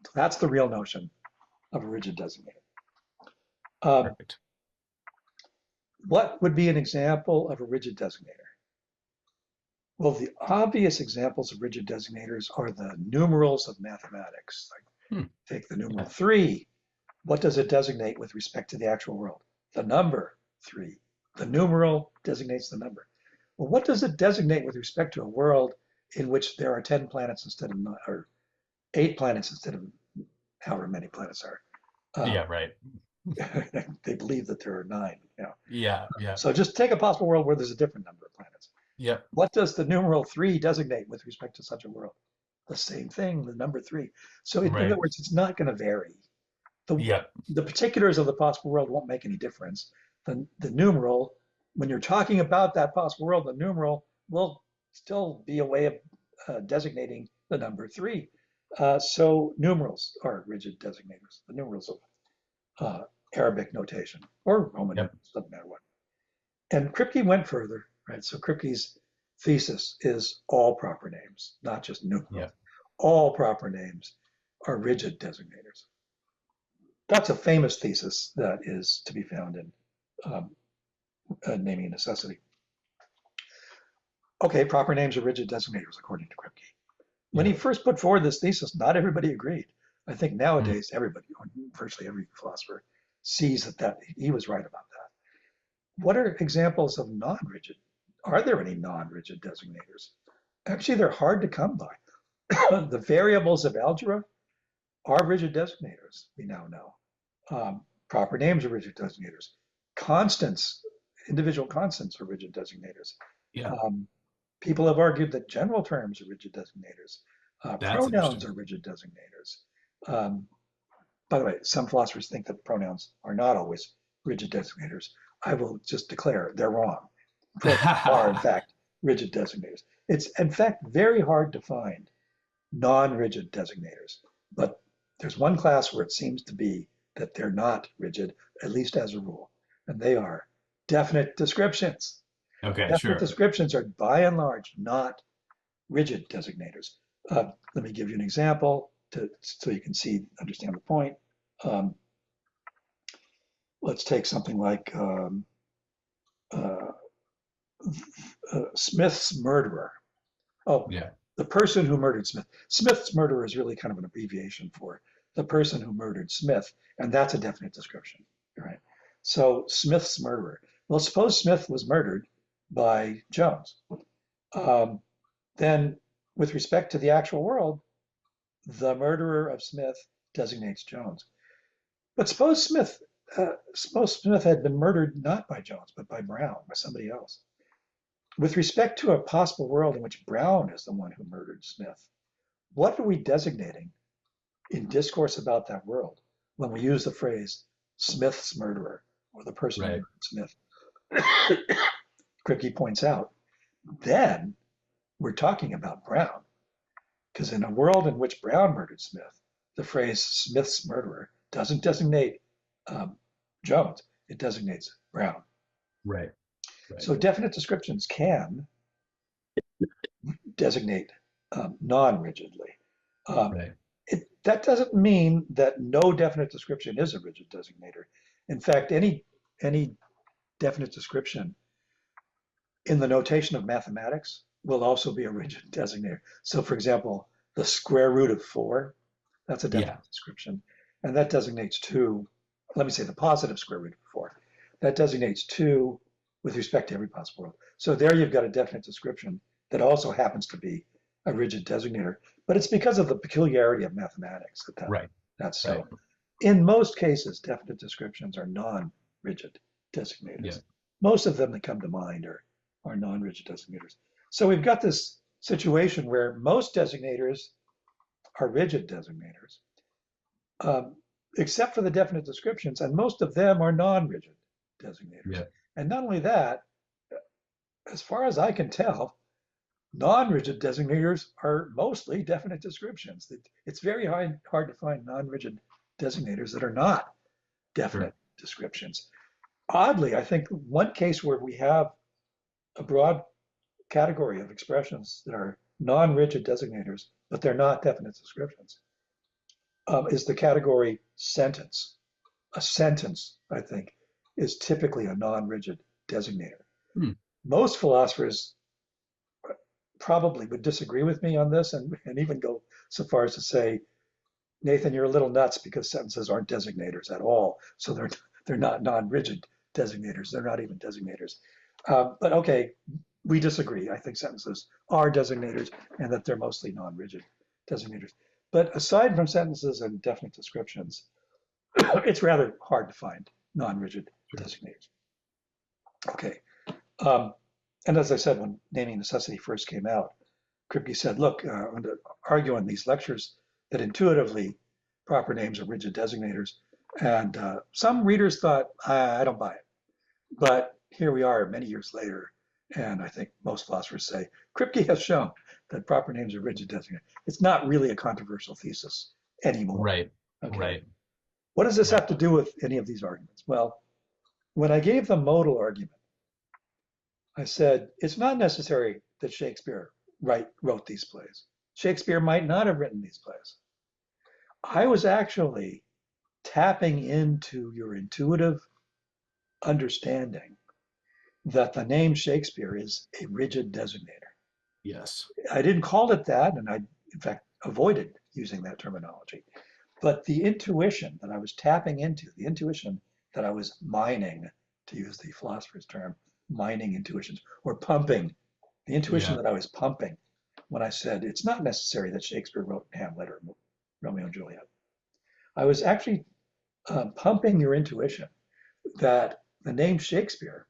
So that's the real notion of a rigid designator. Um, Perfect. what would be an example of a rigid designator? Well, the obvious examples of rigid designators are the numerals of mathematics. Like Hmm. take the numeral Yeah. 3. What does it designate with respect to the actual world? The number 3. The numeral designates the number. Well, what does it designate with respect to a world in which there are 10 planets instead of or 8 planets instead of however many planets are? Yeah. Um, Right. they believe that there are 9 now. Yeah. Yeah. So just take a possible world where there's a different number of planets. Yep. What does the numeral 3 designate with respect to such a world? The same thing, the number 3. So in other Right. words, it's not going to vary. The, Yep. the particulars of the possible world won't make any difference. The numeral when you're talking about that possible world, the numeral will still be a way of designating the number three. So numerals are rigid designators, the numerals of Arabic notation or Roman Yep. numerals, doesn't matter what. And Kripke went further, right? So Kripke's thesis is all proper names, not just numerals. Yep. All proper names are rigid designators. That's a famous thesis that is to be found in Naming Necessity. Okay, proper names are rigid designators, according to Kripke. When he Yep. first put forward this thesis, not everybody agreed. I think Mm. nowadays everybody, virtually every philosopher, sees that he was right about that. What are examples of non-rigid? Are there any non-rigid designators? Actually, they're hard to come by. The variables of algebra are rigid designators, we now know. Proper names are rigid designators. Constants, individual constants are rigid designators. Yeah. People have argued that general terms are rigid designators. That's Pronouns interesting. are rigid designators. By the way, some philosophers think that pronouns are not always rigid designators. I will just declare they're wrong. Pronouns are, in fact, rigid designators. It's, in fact, very hard to find non-rigid designators, but there's one class where it seems to be that they're not rigid, at least as a rule, and they are definite descriptions. Okay, Definite sure. descriptions are by and large not rigid designators. Let me give you an example so you can understand the point. Um, let's take something like uh, Smith's murderer. Oh, Yeah. the person who murdered Smith. Smith's murderer is really kind of an abbreviation for the person who murdered Smith, and that's a definite description, right? So Smith's murderer. Well, suppose Smith was murdered by Jones. Then, with respect to the actual world, the murderer of Smith designates Jones. But suppose Smith had been murdered not by Jones, but by Brown, by somebody else. With respect to a possible world in which Brown is the one who murdered Smith, what are we designating in discourse about that world when we use the phrase Smith's murderer or the person who Right. murdered Smith? Kripke points out, then we're talking about Brown. Because in a world in which Brown murdered Smith, the phrase Smith's murderer doesn't designate Jones, it designates Brown. Right. Right. So definite descriptions can designate non-rigidly. Um, Right. that doesn't mean that no definite description is a rigid designator. In fact, any definite description in the notation of mathematics will also be a rigid designator. So for example, the square root of 4, that's a Yeah. definite description. And that designates 2, let me say the positive square root of 4. That designates 2 with respect to every possible world. So there you've got a definite description that also happens to be a rigid designator. But it's because of the peculiarity of mathematics Right. that's Right. so. In most cases, definite descriptions are non-rigid Yeah. designators. Most of them that come to mind are non-rigid designators. So we've got this situation where most designators are rigid designators, except for the definite descriptions, and most of them are non-rigid designators. Yeah. And not only that, as far as I can tell, non-rigid designators are mostly definite descriptions. It's very hard to find non-rigid designators that are not definite Sure. descriptions. Oddly, I think one case where we have a broad category of expressions that are non-rigid designators, but they're not definite descriptions, is the category sentence. A sentence, I think, is typically a non-rigid designator. Hmm. Most philosophers probably would disagree with me on this and even go so far as to say, Nathan, you're a little nuts because sentences aren't designators at all. So they're not non-rigid designators. They're not even designators. But okay, we disagree. I think sentences are designators and that they're mostly non-rigid designators. But aside from sentences and definite descriptions, it's rather hard to find non-rigid Sure. designators. Okay. And as I said, when naming necessity first came out, Kripke said, look, I'm going to argue in these lectures that intuitively proper names are rigid designators. And some readers thought, I don't buy it. But here we are many years later, and I think most philosophers say Kripke has shown that proper names are rigid designators. It's not really a controversial thesis anymore. Right. Okay. Right. What does this Right. have to do with any of these arguments? Well, when I gave the modal argument, I said it's not necessary that Shakespeare wrote these plays. Shakespeare might not have written these plays. I was actually tapping into your intuitive understanding that the name Shakespeare is a rigid designator. Yes. I didn't call it that, and I, in fact, avoided using that terminology. But the intuition that I was tapping into, the intuition that I was mining, to use the philosopher's term, mining intuitions, or pumping, the intuition Yeah. that I was pumping when I said it's not necessary that Shakespeare wrote Hamlet or Romeo and Juliet. I was actually pumping your intuition that the name Shakespeare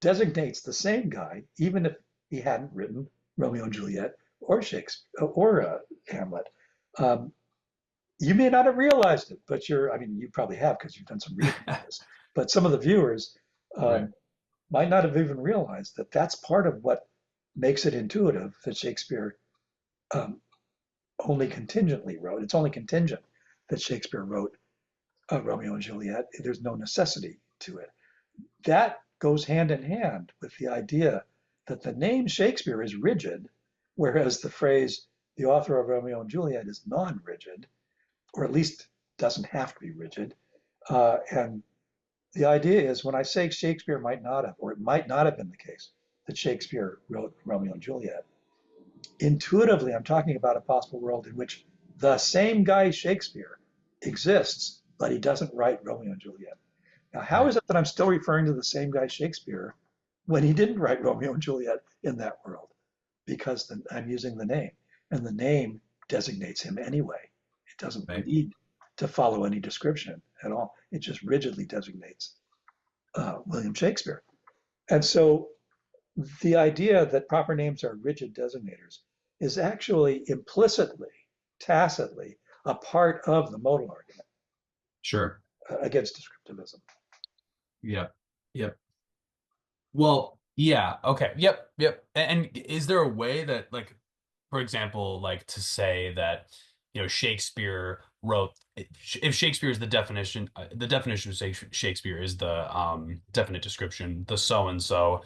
designates the same guy, even if he hadn't written Romeo and Juliet or Shakespeare or Hamlet. Um, you may not have realized it, but I mean, you probably have because you've done some reading on this. But some of the viewers Right. might not have even realized that that's part of what makes it intuitive that Shakespeare um, only contingently wrote. It's only contingent that Shakespeare wrote Romeo and Juliet. There's no necessity to it. That goes hand in hand with the idea that the name Shakespeare is rigid, whereas the phrase the author of Romeo and Juliet is non-rigid, or at least doesn't have to be rigid. And the idea is when I say Shakespeare might not have, or it might not have been the case that Shakespeare wrote Romeo and Juliet, intuitively, I'm talking about a possible world in which the same guy Shakespeare exists, but he doesn't write Romeo and Juliet. Now, how Right. is it that I'm still referring to the same guy Shakespeare when he didn't write Romeo and Juliet in that world? Because I'm using the name, and the name designates him anyway. It doesn't Right. need to follow any description at all. It just rigidly designates William Shakespeare. And so the idea that proper names are rigid designators is actually implicitly, tacitly, a part of the modal argument Sure. against descriptivism. Yep. Yep. Well, yeah. Okay. Yep. Yep. And is there a way that, like, for example, like to say that, Shakespeare wrote, if Shakespeare is the definition of Shakespeare is the definite description, the so and so,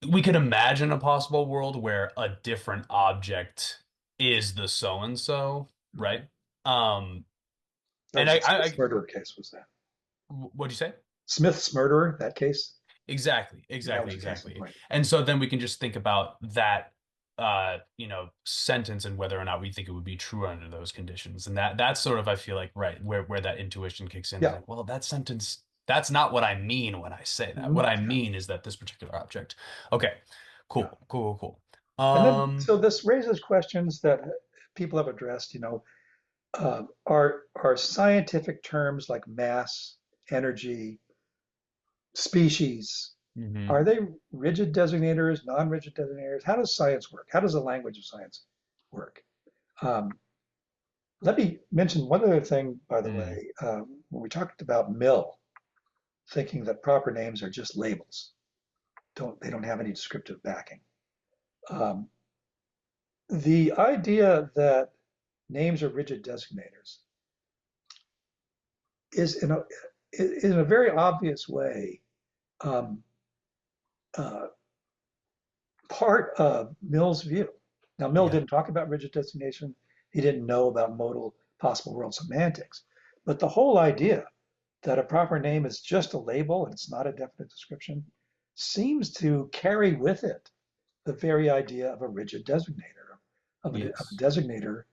we could imagine a possible world where a different object is the so and so, Right. right? Um, That and was the Smith's murderer case, was that? what'd you say? Smith's murderer, that case? Exactly, That exactly, was a case in exactly. point. And so then we can just think about that sentence and whether or not we think it would be true under those conditions. And that's sort of, I feel like, right, where that intuition kicks in is Yeah. like, well, that sentence, that's not what I mean when I say that. What Mhm. I mean is that this particular object. Okay, Yeah. cool, cool, cool, cool. And then, so this raises questions that people have addressed, are scientific terms like mass, energy, species, hmm are they rigid designators, non-rigid designators? How does science work? How does the language of science work? Um, Let me mention one other thing, by the mm, way. When we talked about Mill, thinking that proper names are just labels, they don't have any descriptive backing. Um, the idea that names are rigid designators is in a very obvious way um, uh, part of Mill's view. Now, Mill yeah, didn't talk about rigid designation. He didn't know about modal possible world semantics. But the whole idea that a proper name is just a label and it's not a definite description seems to carry with it the very idea of a rigid designator, of a yes, designator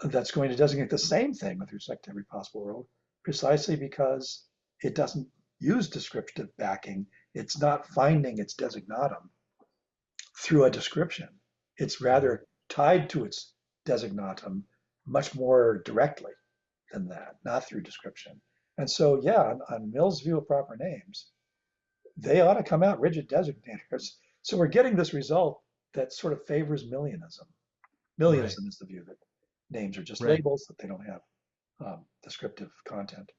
that's going to designate the same thing with respect to every possible world, precisely because it doesn't use descriptive backing. It's not finding its designatum through a description. It's mhm, rather tied to its designatum much more directly than that, not through description. And so, yeah, on Mill's view of proper names, they ought to come out rigid designators. So we're getting this result that sort of favors Millianism. right, Millianism is the view that names are just right. labels, that they don't have descriptive content.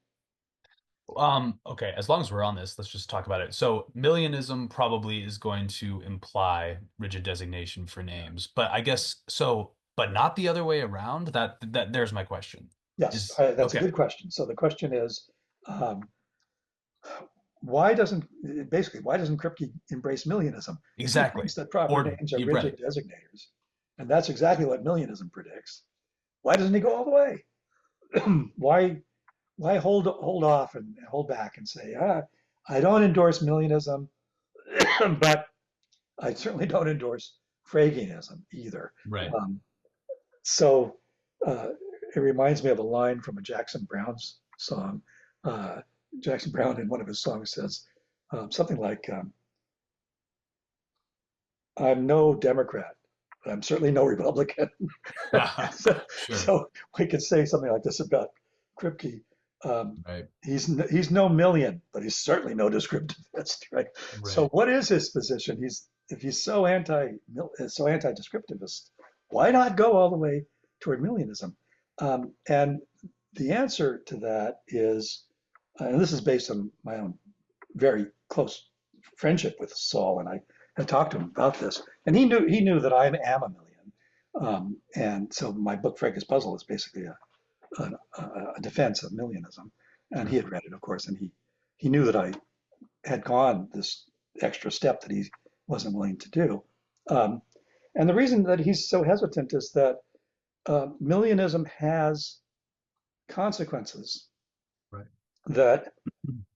Okay, as long as we're on this, let's just talk about it. So millionism probably is going to imply rigid designation for names, but I guess so, but not the other way around. That there's my question. Yes, Is that's a okay, good question. So the question is, um, why doesn't basically why doesn't Kripke embrace millionism? If he exactly. thinks that proper Or names are you're rigid right. designators, and that's exactly what millionism predicts, why doesn't he go all the way? why why hold off and hold back and say, I don't endorse millionism, but I certainly don't endorse Fregeanism either. Right. Um, so uh, it reminds me of a line from a Jackson Brown's song. Uh, Jackson Brown in one of his songs says something like, I'm no Democrat, but I'm certainly no Republican. so, Sure. so we could say something like this about Kripke. Um, Right. he's no million, but he's certainly no descriptivist, right? So Right. what is his position? He's if he's so anti-descriptivist, why not go all the way toward millionism? And the answer to that is, and this is based on my own very close friendship with Saul, and I had talked to him about this, and he knew that I am a million, and so my book Frege's Puzzle is basically a defense of millionism, and he Sure. had read it, of course, and he knew that I had gone this extra step that he wasn't willing to do, um, and the reason that he's so hesitant is that millionism has consequences Right. that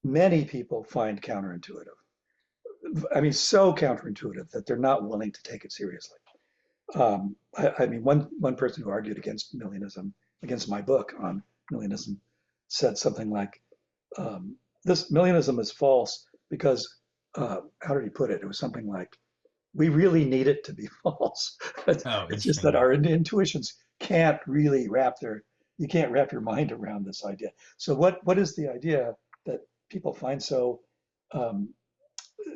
many people find counterintuitive. I mean, so counterintuitive that they're not willing to take it seriously. I mean, one person who argued against millionism, against my book on millionism, said something like, "This millionism is false because how did he put it? It was something like, we really need it to be false. Oh, It's just interesting. that Yeah. our intuitions can't really you can't wrap your mind around this idea. So what is the idea that people find so um,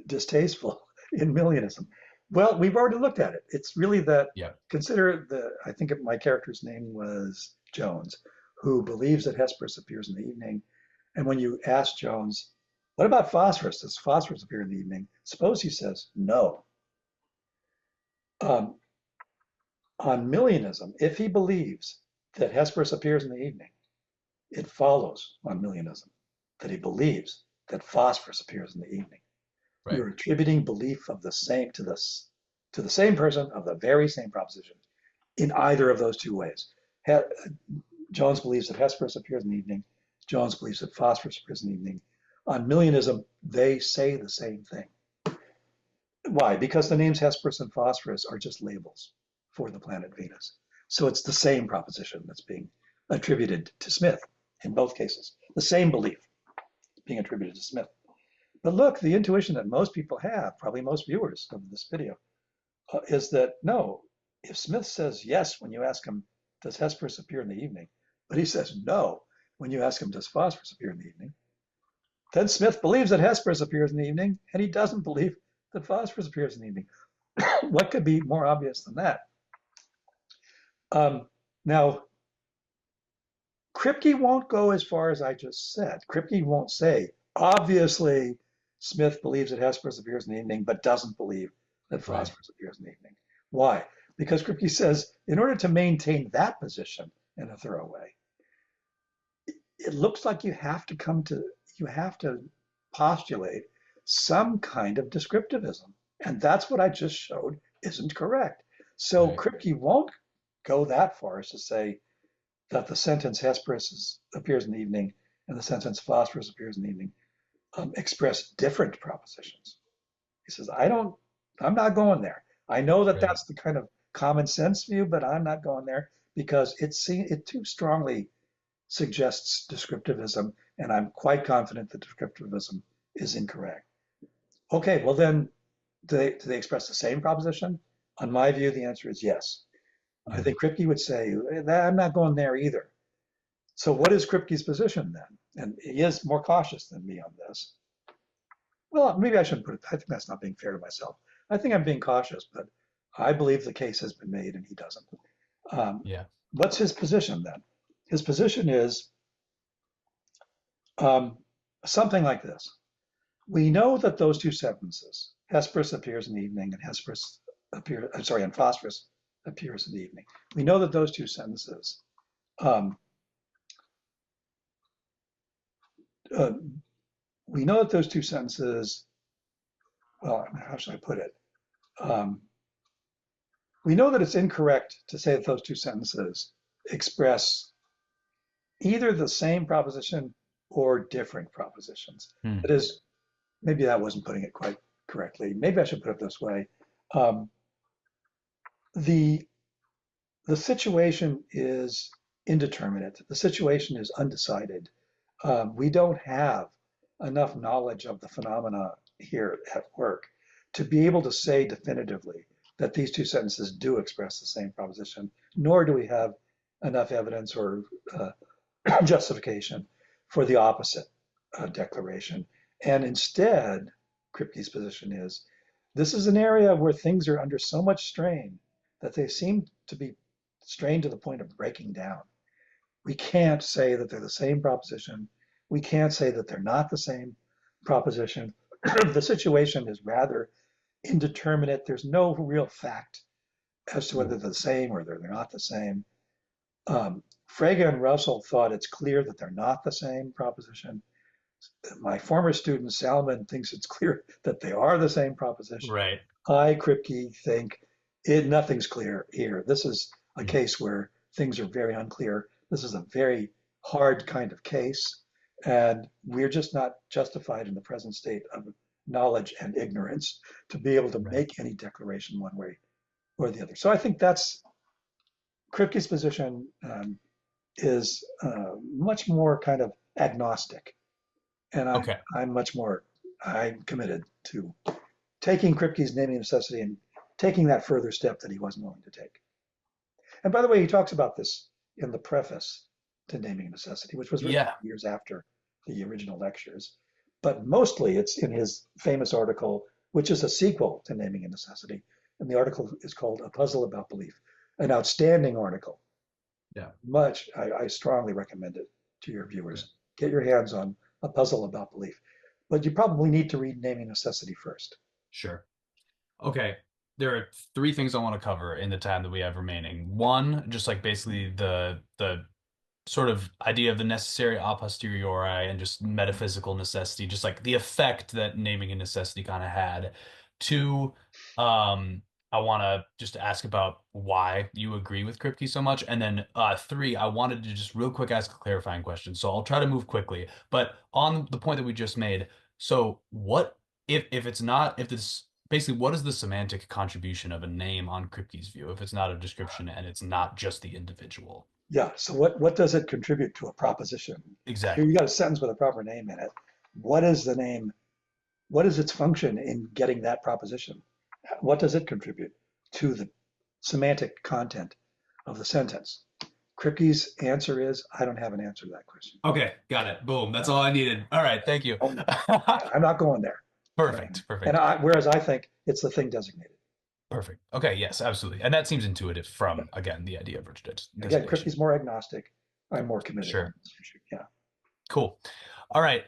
distasteful in millionism? Well, we've already looked at it. It's really that Yeah. consider I think my character's name was Jones, who believes that Hesperus appears in the evening. And when you ask Jones, what about phosphorus? Does phosphorus appear in the evening? Suppose he says no. Um, on millionism, if he believes that Hesperus appears in the evening, it follows on millionism that he believes that phosphorus appears in the evening. Right. You're attributing belief of the same to the same person of the very same proposition in either of those two ways. Jones believes that Hesperus appears in the evening. Jones believes that phosphorus appears in the evening. On millionism, they say the same thing. Why? Because the names Hesperus and Phosphorus are just labels for the planet Venus. So it's the same proposition that's being attributed to Smith in both cases. The same belief being attributed to Smith. But look, the intuition that most people have, probably most viewers of this video, is that no, if Smith says yes when you ask him, does Hesperus appear in the evening? But he says no when you ask him, does phosphorus appear in the evening? Then Smith believes that Hesperus appears in the evening, and he doesn't believe that phosphorus appears in the evening. What could be more obvious than that? Now, Kripke won't go as far as I just said. Kripke won't say, obviously, Smith believes that Hesperus appears in the evening, but doesn't believe that Right. phosphorus appears in the evening. Why? Because Kripke says, in order to maintain that position in a thorough way, it looks like you have to postulate some kind of descriptivism. And that's what I just showed isn't correct. So Right. Kripke won't go that far as to say that the sentence appears in the evening and the sentence phosphorus appears in the evening express different propositions. He says, I'm not going there. I know that Right. that's the kind of common sense view, but I'm not going there because it too strongly suggests descriptivism, and I'm quite confident that descriptivism is incorrect. Okay, well then, do they express the same proposition? On my view, the answer is yes. I Mhm. think Kripke would say, I'm not going there either. So what is Kripke's position then? And he is more cautious than me on this. Well, maybe I shouldn't put it. I think that's not being fair to myself. I think I'm being cautious, but I believe the case has been made and he doesn't. Um, Yeah. what's his position then? His position is um, something like this. We know that those two sentences, Hesperus appears in the evening and Hesperus appears, I'm sorry, and phosphorus appears in the evening. We know that those two sentences, um, uh, we know that those two sentences, well, how should I put it? Um, we know that it's incorrect to say that those two sentences express either the same proposition or different propositions. Hmm. That is, maybe that wasn't putting it quite correctly. Maybe I should put it this way. Um, the the situation is indeterminate. The situation is undecided. We don't have enough knowledge of the phenomena here at work to be able to say definitively that these two sentences do express the same proposition, nor do we have enough evidence or uh, justification for the opposite declaration. And instead, Kripke's position is this is an area where things are under so much strain that they seem to be strained to the point of breaking down. We can't say that they're the same proposition. We can't say that they're not the same proposition. The situation is rather indeterminate. There's no real fact as to whether they're the same or they're not the same. Frege and Russell thought it's clear that they're not the same proposition. My former student Salmon thinks it's clear that they are the same proposition. Right. I, Kripke, think nothing's clear here. This is a case where things are very unclear. This is a very hard kind of case, and we're just not justified in the present state of knowledge and ignorance to be able to Right. make any declaration one way or the other. So I think that's Kripke's position is much more kind of agnostic, and Okay. I'm committed to taking Kripke's naming necessity and taking that further step that he wasn't willing to take. And by the way, he talks about this in the preface to Naming Necessity, which was written Yeah. years after the original lectures. But mostly it's in his famous article, which is a sequel to Naming a Necessity. And the article is called A Puzzle About Belief, an outstanding article. Yeah. I strongly recommend it to your viewers. Get your hands on A Puzzle About Belief. But you probably need to read Naming Necessity first. Sure. Okay. There are three things I want to cover in the time that we have remaining. One, just like basically the sort of idea of the necessary a posteriori and just metaphysical necessity, just like the effect that naming a necessity kind of had. Two, I want to just ask about why you agree with Kripke so much. And then three, I wanted to just real quick ask a clarifying question. So I'll try to move quickly. But on the point that we just made, so what if it's not, if this basically what is the semantic contribution of a name on Kripke's view if it's not a description and it's not just the individual? Yeah, so what does it contribute to a proposition? Here you Exactly. got a sentence with a proper name in it. What is the name? What is its function in getting that proposition? What does it contribute to the semantic content of the sentence? Kripke's answer is, I don't have an answer to that question. Okay, got it. Boom. That's all I needed. All right, thank you. I'm not going there. Perfect, And perfect, whereas I think it's the thing designated. perfect. Okay, yes, absolutely. And that seems intuitive from, again, the idea of Again, designation. Kripke's more agnostic. I'm more committed on Sure. this issue. Yeah. Cool. All right.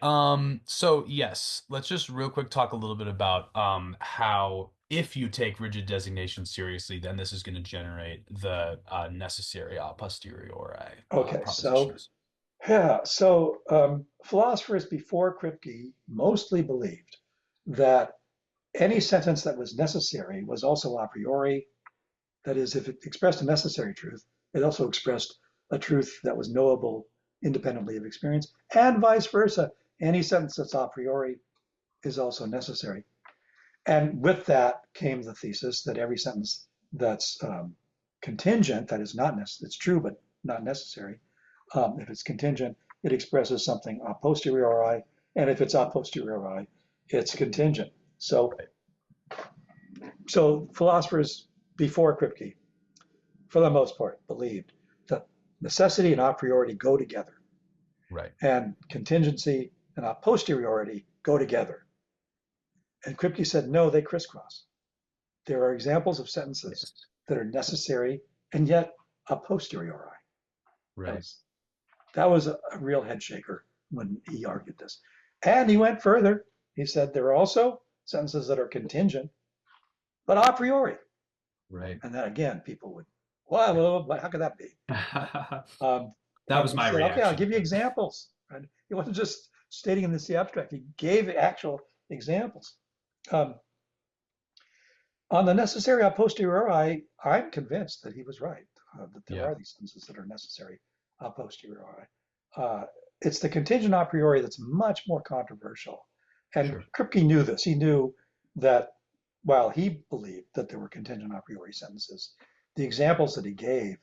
So yes, let's just real quick talk a little bit about how if you take rigid designation seriously, then this is going to generate the necessary a posteriori Okay. propositions. Philosophers before Kripke mostly believed that any sentence that was necessary was also a priori. That is, if it expressed a necessary truth, it also expressed a truth that was knowable independently of experience, and vice versa. Any sentence that's a priori is also necessary. And with that came the thesis that every sentence that's contingent, that is not necessary, it's true but not necessary. If it's contingent, it expresses something a posteriori, and if it's a posteriori, it's contingent. So, Right. so philosophers before Kripke, for the most part, believed that necessity and a priori go together, Right. and contingency and a posteriori go together. And Kripke said, no, they crisscross. There are examples of sentences Yes. that are necessary and yet a posteriori. That Right. was, that was a real head shaker when he argued this. And he went further. He said there are also sentences that are contingent, but a priori. Right. And then again, people would, well, how could that be? Um, That and was he my said, okay, I'll reaction, give you but examples. And he wasn't just stating in the abstract, he gave actual examples. Um, on the necessary a posteriori, I'm convinced that he was right, that there yeah, are these sentences that are necessary a posteriori. Uh, it's the contingent a priori that's much more controversial. And sure. Kripke knew this. He knew that while he believed that there were contingent a priori sentences, the examples that he gave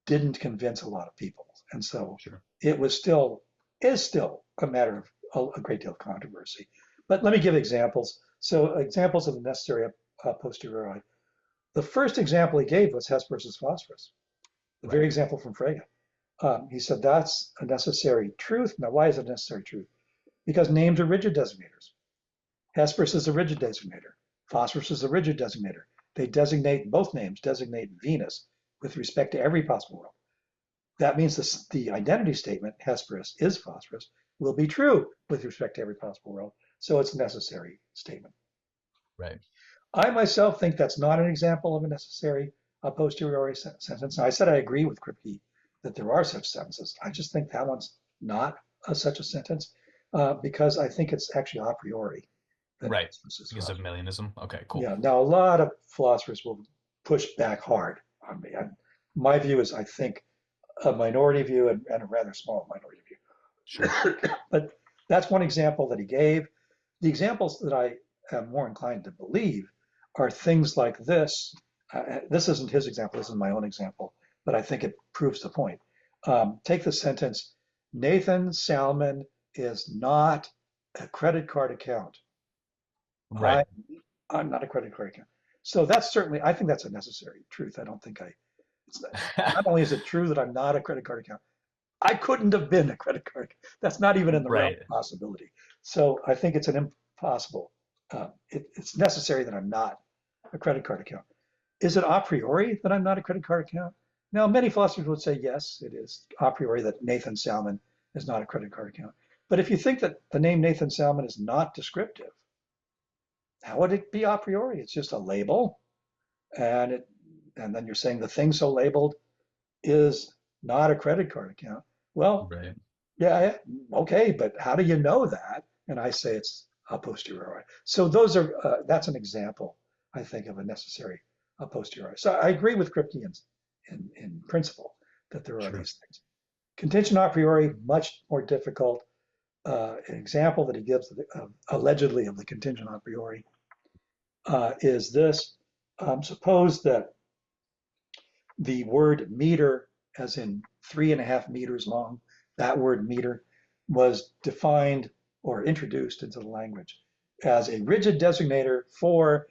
didn't convince a lot of people. And so Sure. it was still, is still a matter of a great deal of controversy. But let me give examples. So examples of the necessary a posteriori. The first example he gave was Hess versus phosphorus, the very Right. example from Frege. He said that's a necessary truth. Now, why is it a necessary truth? Because names are rigid designators. Hesperus is a rigid designator. Phosphorus is a rigid designator. They designate, both names designate Venus with respect to every possible world. That means the identity statement, Hesperus is phosphorus, will be true with respect to every possible world. So it's a necessary statement. Right. I myself think that's not an example of a necessary a posteriori sentence. Now, I said I agree with Kripke that there are such sentences. I just think that one's not such a sentence because I think it's actually a priori that Right. Hesperus is Because of phosphorus. Millianism. Okay, cool. Yeah. Now, a lot of philosophers will push back hard on me. My view is, I think, a minority view and a rather small minority Sure. view. But that's one example that he gave. The examples that I am more inclined to believe are things like this. This isn't his example, this is my own example, but I think it proves the point. Take the sentence, Nathan Salmon is not a credit card account. I, Right. I'm not a credit card account. So that's certainly, I think that's a necessary truth. I don't think it's not only is it true that I'm not a credit card account, I couldn't have been a credit card. That's not even in the realm Right. of possibility. So I think it's an impossible. It's necessary that I'm not a credit card account. Is it a priori that I'm not a credit card account? Now, many philosophers would say yes, it is a priori that Nathan Salmon is not a credit card account. But if you think that the name Nathan Salmon is not descriptive, how would it be a priori? It's just a label, and then you're saying the thing so labeled is not a credit card account. Well, Right. yeah, okay, but how do you know that? And I say it's a posteriori. So those are that's an example, I think, of a necessary a posteriori. So I agree with Kripke in principle that there are Sure. these things. Contingent a priori, much more difficult. An example that he gives allegedly of the contingent a priori is this. Suppose that the word meter, as in 3.5 meters long, that word meter was defined or introduced into the language as a rigid designator for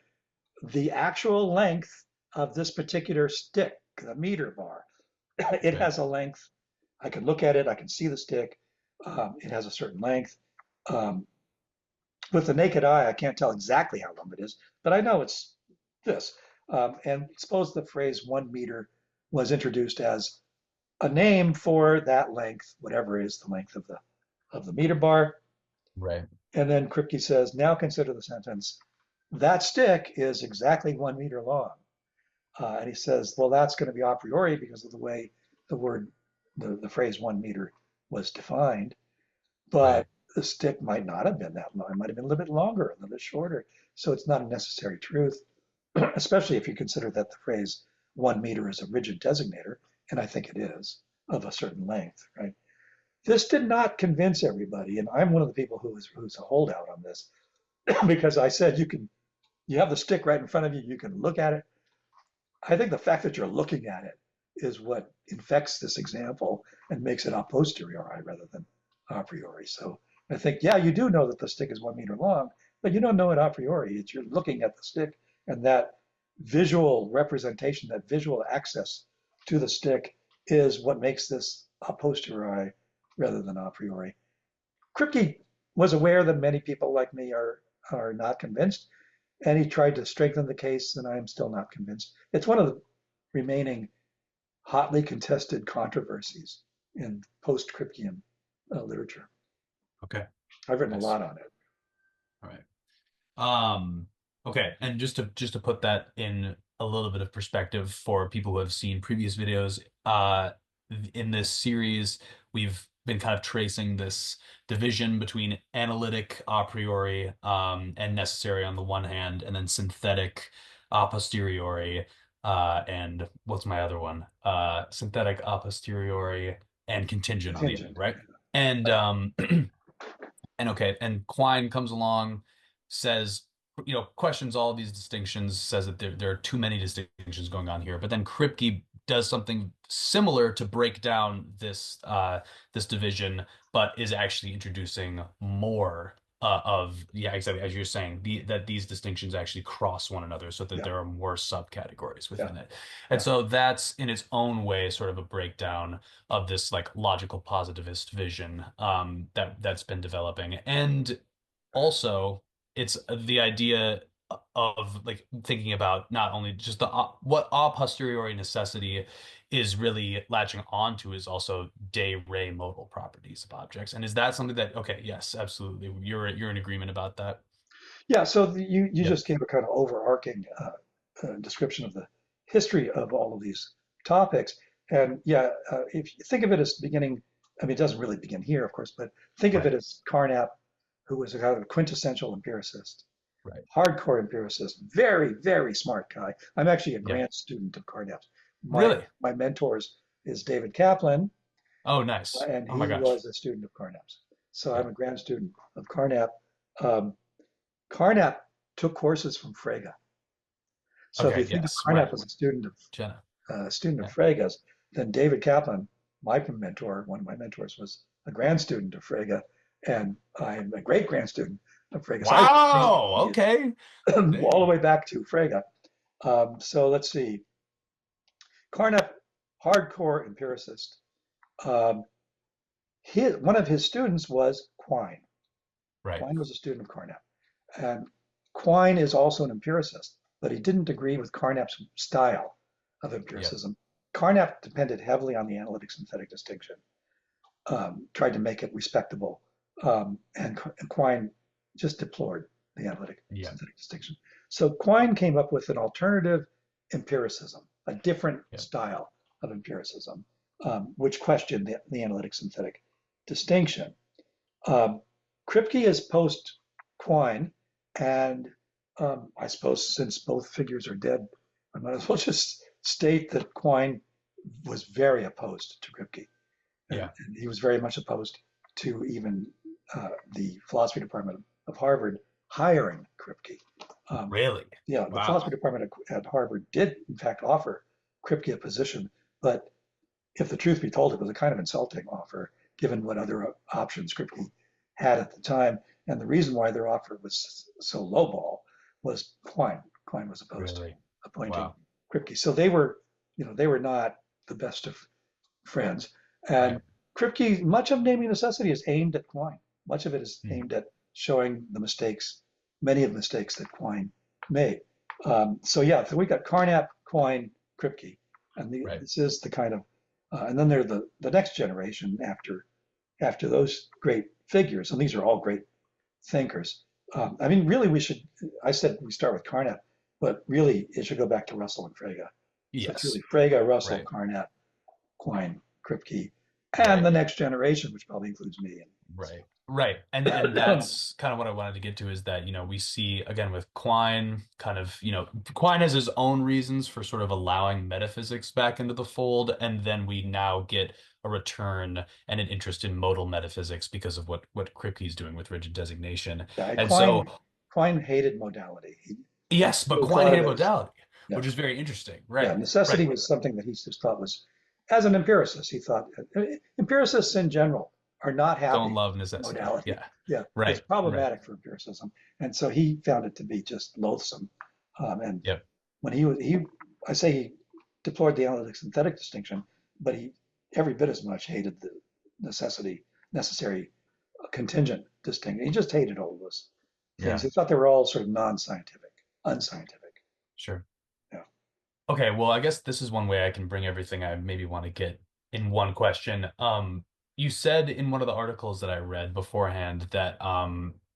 the actual length of this particular stick, the meter bar. It Right. has a length. I can look at it, I can see the stick. It has a certain length. Um, with the naked eye, I can't tell exactly how long it is, but I know it's this. And suppose the phrase 1 meter was introduced as a name for that length, whatever is the length of the meter bar. Right. And then Kripke says, now consider the sentence, that stick is exactly 1 meter long. And he says, well, that's going to be a priori because of the way the word, the phrase 1 meter was defined. Right. But the stick might not have been that long. It might have been a little bit longer, a little bit shorter. So it's not a necessary truth, especially if you consider that the phrase 1 meter is a rigid designator, and I think it is, of a certain length, right? This did not convince everybody, and I'm one of the people who's a holdout on this because I said you have the stick right in front of you, you can look at it. I think the fact that you're looking at it is what infects this example and makes it a posteriori rather than a priori. So I think, yeah, you do know that the stick is 1 meter long, but you don't know it a priori. It's you're looking at the stick and that visual representation, that visual access to the stick is what makes this a posteriori rather than a priori. Kripke was aware that many people like me are not convinced, and he tried to strengthen the case, and I am still not convinced. It's one of the remaining hotly contested controversies in post-Kripkean literature. Okay. I've written a Nice. lot on it. All right. Um, okay, and just to put that in a little bit of perspective for people who have seen previous videos, in this series, we've been kind of tracing this division between analytic a priori, and necessary on the one hand, and then synthetic a posteriori, and what's my other one? Synthetic a posteriori and contingent on the other, Contingent. right? And and okay, and Quine comes along, says, questions all these distinctions, says that there are too many distinctions going on here. But then Kripke does something similar to break down this division, but is actually introducing more of, yeah, exactly as you're saying, that these distinctions actually cross one another, so that Yeah, there are more subcategories yeah, within it. And yeah. so that's in its own way sort of a breakdown of this like logical positivist vision, that's been developing. And also it's the idea of like thinking about not only just the what a posteriori necessity is really latching onto is also de re modal properties of objects. And is that something that, okay, yes, absolutely, you're in agreement about that? Yeah, so you Yep. just gave a kind of overarching description of the history of all of these topics. And yeah, if you think of it as beginning, I mean, it doesn't really begin here, of course, but think of it Right. as Carnap, who was a kind of a quintessential empiricist, Right. hardcore empiricist, very, very smart guy. I'm actually a Yep. grant student of Carnap's. My Really? my mentors is David Kaplan, Oh, nice. and Oh my he gosh. was a student of Carnap's. So I'm Yep. a grad student of Carnap. Um, Carnap took courses from Frege. So if you Okay, think of yes, Carnap right. as Jenna. a student of Yeah. Frege's, then David Kaplan, my mentor, one of my mentors, was a grand student of Frege, and I'm a great grand student of Frege. So I Wow. Okay. all the Dang. way back to Frege. So let's see. Carnap, hardcore empiricist. Um, one of his students was Quine. Right. Quine was a student of Carnap. And Quine is also an empiricist, but he didn't agree with Carnap's style of Yep. empiricism. Carnap depended heavily on the analytic synthetic distinction, tried to make it respectable, and Quine just deplored the analytic Yep. synthetic distinction. So Quine came up with an alternative empiricism, a different Yep. style of empiricism, which questioned the analytic synthetic distinction. Um, Kripke is post Quine, and I suppose since both figures are dead, I might as well just state that Quine was very opposed to Kripke, Yeah. and he was very much opposed to even the philosophy department of Harvard hiring Kripke. Um, Really? yeah, the philosophy Wow. department at Harvard did, in fact, offer Kripke a position, but if the truth be told, it was a kind of insulting offer given what other options Kripke had at the time. And the reason why their offer was so lowball was Quine. Quine was opposed to Really? appointing Wow. Kripke. So they were not the best of friends. And Right. Kripke, much of Naming Necessity is aimed at Quine. Much of it is Hmm. aimed at showing the mistakes, many of the mistakes that Quine made. So yeah, so we got Carnap, Quine, Kripke, and Right. this is the kind of, and then they're the next generation after those great figures, and these are all great thinkers. I mean, really, we should. I said we start with Carnap, but really, it should go back to Russell and Frege. So it's really Yes. Frege, Russell, Right. Carnap, Quine, Kripke, and Right. the next generation, which probably includes me. Right. Right. And that's kind of what I wanted to get to, is that, we see again with Quine kind of, Quine has his own reasons for sort of allowing metaphysics back into the fold, and then we now get a return and an interest in modal metaphysics because of what Kripke's doing with rigid designation. Yeah, And so, Quine hated modality. He yes, but still Quine thought of hated it as modality, yeah, which is very interesting. yeah. Right. Necessity Right. was something that he just thought was, as an empiricist, he thought empiricists in general are not Don't happy love with necessity. modality. Yeah. Yeah, it's Right. Right. problematic for empiricism, and so he found it to be just loathsome. And Yep. when I say he deplored the analytic synthetic distinction, but he every bit as much hated the necessary contingent distinction. He just hated all of those things. Yeah. He thought they were all sort of non-scientific, unscientific. Sure. Yeah. Okay, well, I guess this is one way I can bring everything I maybe want to get in one question. You said in one of the articles that I read beforehand that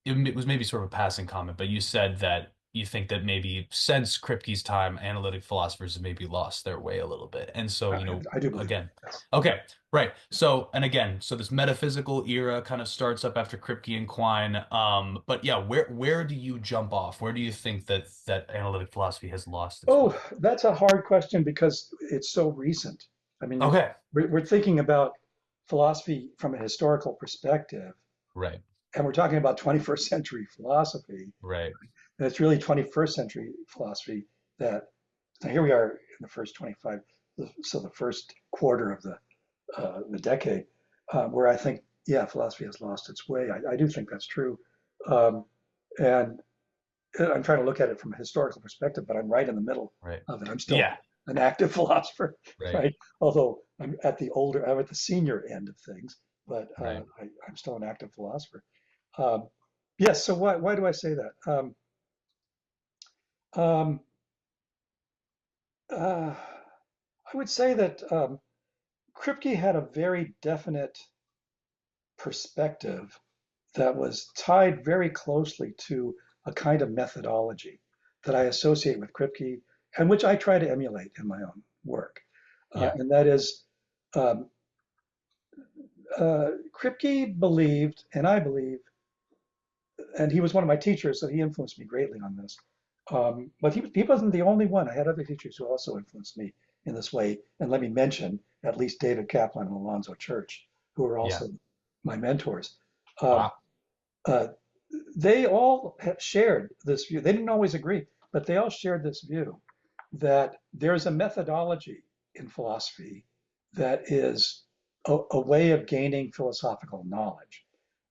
it was maybe sort of a passing comment, but you said that you think that maybe since Kripke's time, analytic philosophers have maybe lost their way a little bit. And so, I, I do believe that. again, Yes. okay, right. So, and again, so this metaphysical era kind of starts up after Kripke and Quine. But yeah, where do you jump off? Where do you think that analytic philosophy has lost its Oh, way? that's a hard question because it's so recent. I mean, Okay. we're thinking about philosophy from a historical perspective, Right. and we're talking about 21st century philosophy. Right. And it's really 21st century philosophy that, now here we are in the first 25, so the first quarter of the decade, where I think, yeah, philosophy has lost its way. I do think that's true. Um, and I'm trying to look at it from a historical perspective, but I'm right in the middle Right. of it. I'm still Yeah. an active philosopher, Right. right? Although I'm at the senior end of things, but Right. I'm still an active philosopher. Um, yes. So why do I say that? Um, uh, I would say that Kripke had a very definite perspective that was tied very closely to a kind of methodology that I associate with Kripke and which I try to emulate in my own work. Yeah. And that is, um, Kripke believed, and I believe, and he was one of my teachers, so he influenced me greatly on this. But he wasn't the only one. I had other teachers who also influenced me in this way. And let me mention at least David Kaplan and Alonzo Church, who are Yeah. also my mentors. Um, Wow. uh, they all have shared this view. They didn't always agree, but they all shared this view that there's a methodology in philosophy that is a way of gaining philosophical knowledge.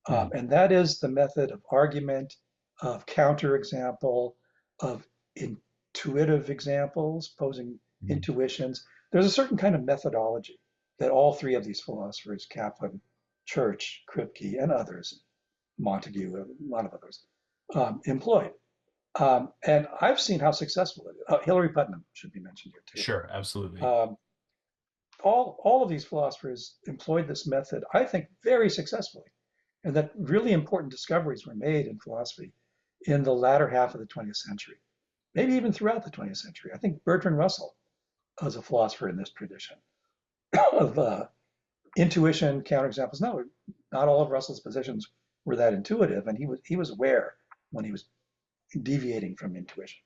Hmm. And that is the method of argument, of counterexample, of intuitive examples, posing Hmm. intuitions. There's a certain kind of methodology that all three of these philosophers, Kaplan, Church, Kripke, and others, Montague, a lot of others, employed. And I've seen how successful it is. Hillary Putnam should be mentioned here too. Sure. Absolutely. Um, all of these philosophers employed this method, I think, very successfully, and that really important discoveries were made in philosophy in the latter half of the 20th century, maybe even throughout the 20th century. I think Bertrand Russell was a philosopher in this tradition of intuition, counterexamples. No, not all of Russell's positions were that intuitive, and he was aware when he was deviating from intuition.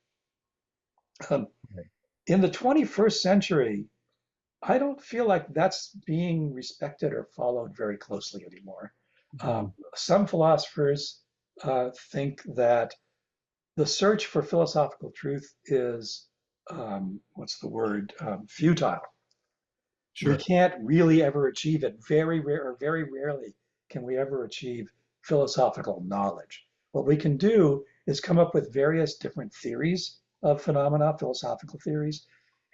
Um, Right. in the 21st century, I don't feel like that's being respected or followed very closely anymore. Hmm. Some philosophers think that the search for philosophical truth is, what's the word, futile. We Sure. can't really ever achieve it. Very rare, or very rarely can we ever achieve philosophical knowledge. What we can do is come up with various different theories of phenomena, philosophical theories,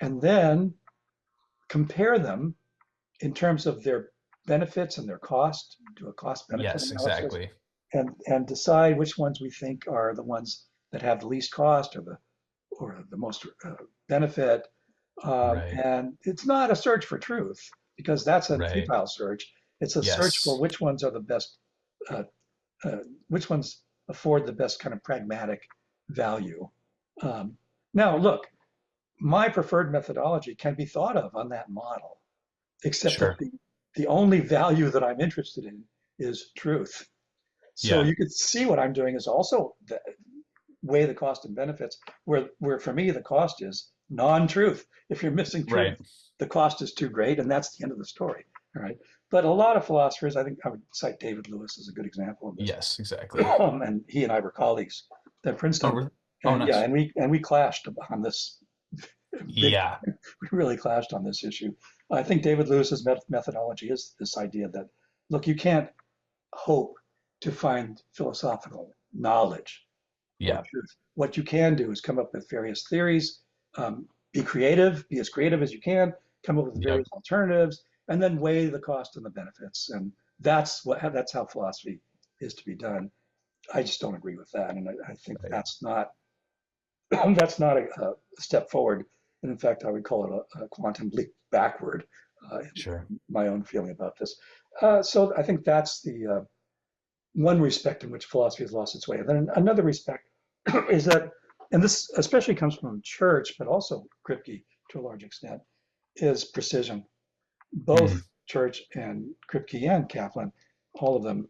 and then compare them in terms of their benefits and their cost, do a cost benefit Yes, analysis, exactly. and decide which ones we think are the ones that have the least cost or the most benefit. Right. And it's not a search for truth because that's a Right. futile search. It's a search for Yes. which ones are the best, uh, which ones afford the best kind of pragmatic value. Um, Now, look, my preferred methodology can be thought of on that model, except that Sure. the only value that I'm interested in is truth. So Yeah. you could see what I'm doing is also weigh the cost and benefits, where for me the cost is non-truth. If you're missing truth, Right. the cost is too great, and that's the end of the story. All right. But a lot of philosophers, I think I would cite David Lewis as a good example of this. Yes, exactly. And he and I were colleagues at Oh, Princeton. really? Oh, And yeah, nice. and we clashed on this big Yeah. time. We really clashed on this issue. I think David Lewis's methodology is this idea that, look, you can't hope to find philosophical knowledge or Yeah. truth. What you can do is come up with various theories, be creative, be as creative as you can, come up with Yep. various alternatives, and then weigh the cost and the benefits. And that's how philosophy is to be done. I just don't agree with that, and I think Right. that's not that's not a step forward. And in fact, I would call it a quantum leap backward, Sure. in my own feeling about this. So I think that's the one respect in which philosophy has lost its way. And then another respect is that, and this especially comes from church, but also Kripke to a large extent, is precision. Mm, Both church and Kripke and Kaplan, all of them,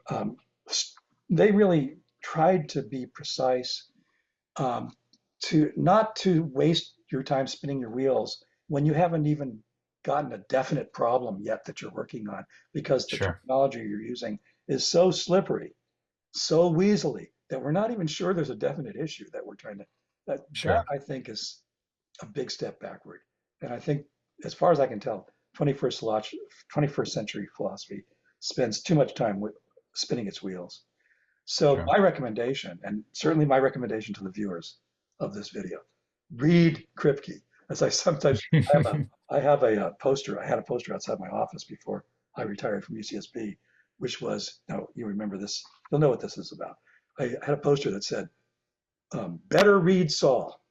they really tried to be precise, um, to not to waste your time spinning your wheels when you haven't even gotten a definite problem yet that you're working on, because the sure, terminology you're using is so slippery, so weaselly that we're not even sure there's a definite issue that we're trying to. That sure, I think is a big step backward. And I think, as far as I can tell, 21st century philosophy spends too much time with spinning its wheels. So sure. my recommendation, and certainly my recommendation to the viewers of this video, read Kripke. As I sometimes I have a poster. I had a poster outside my office before I retired from UCSB, which was, now you remember this, you'll know what this is about. I had a poster that said, "Better read Saul,"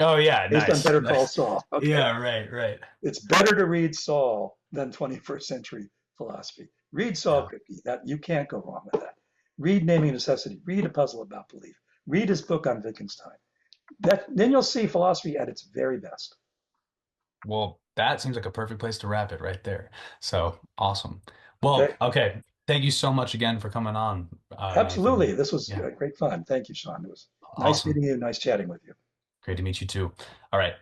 Oh yeah, based on nice, Better Call nice. Saul. Okay, Yeah, right, right. it's better to read Saul than 21st century philosophy. Read Saul Yeah. Kripke. That you can't go wrong with that. Read Naming Necessity. Read A Puzzle About Belief. Read his book on Wittgenstein. Then you'll see philosophy at its very best. Well, that seems like a perfect place to wrap it right there. So awesome. Okay, Well, okay. Thank you so much again for coming on, absolutely. Nathan. This was Yeah, great fun. Thank you, Sean. It was nice awesome. meeting you. Nice chatting with you. Great to meet you too. All right.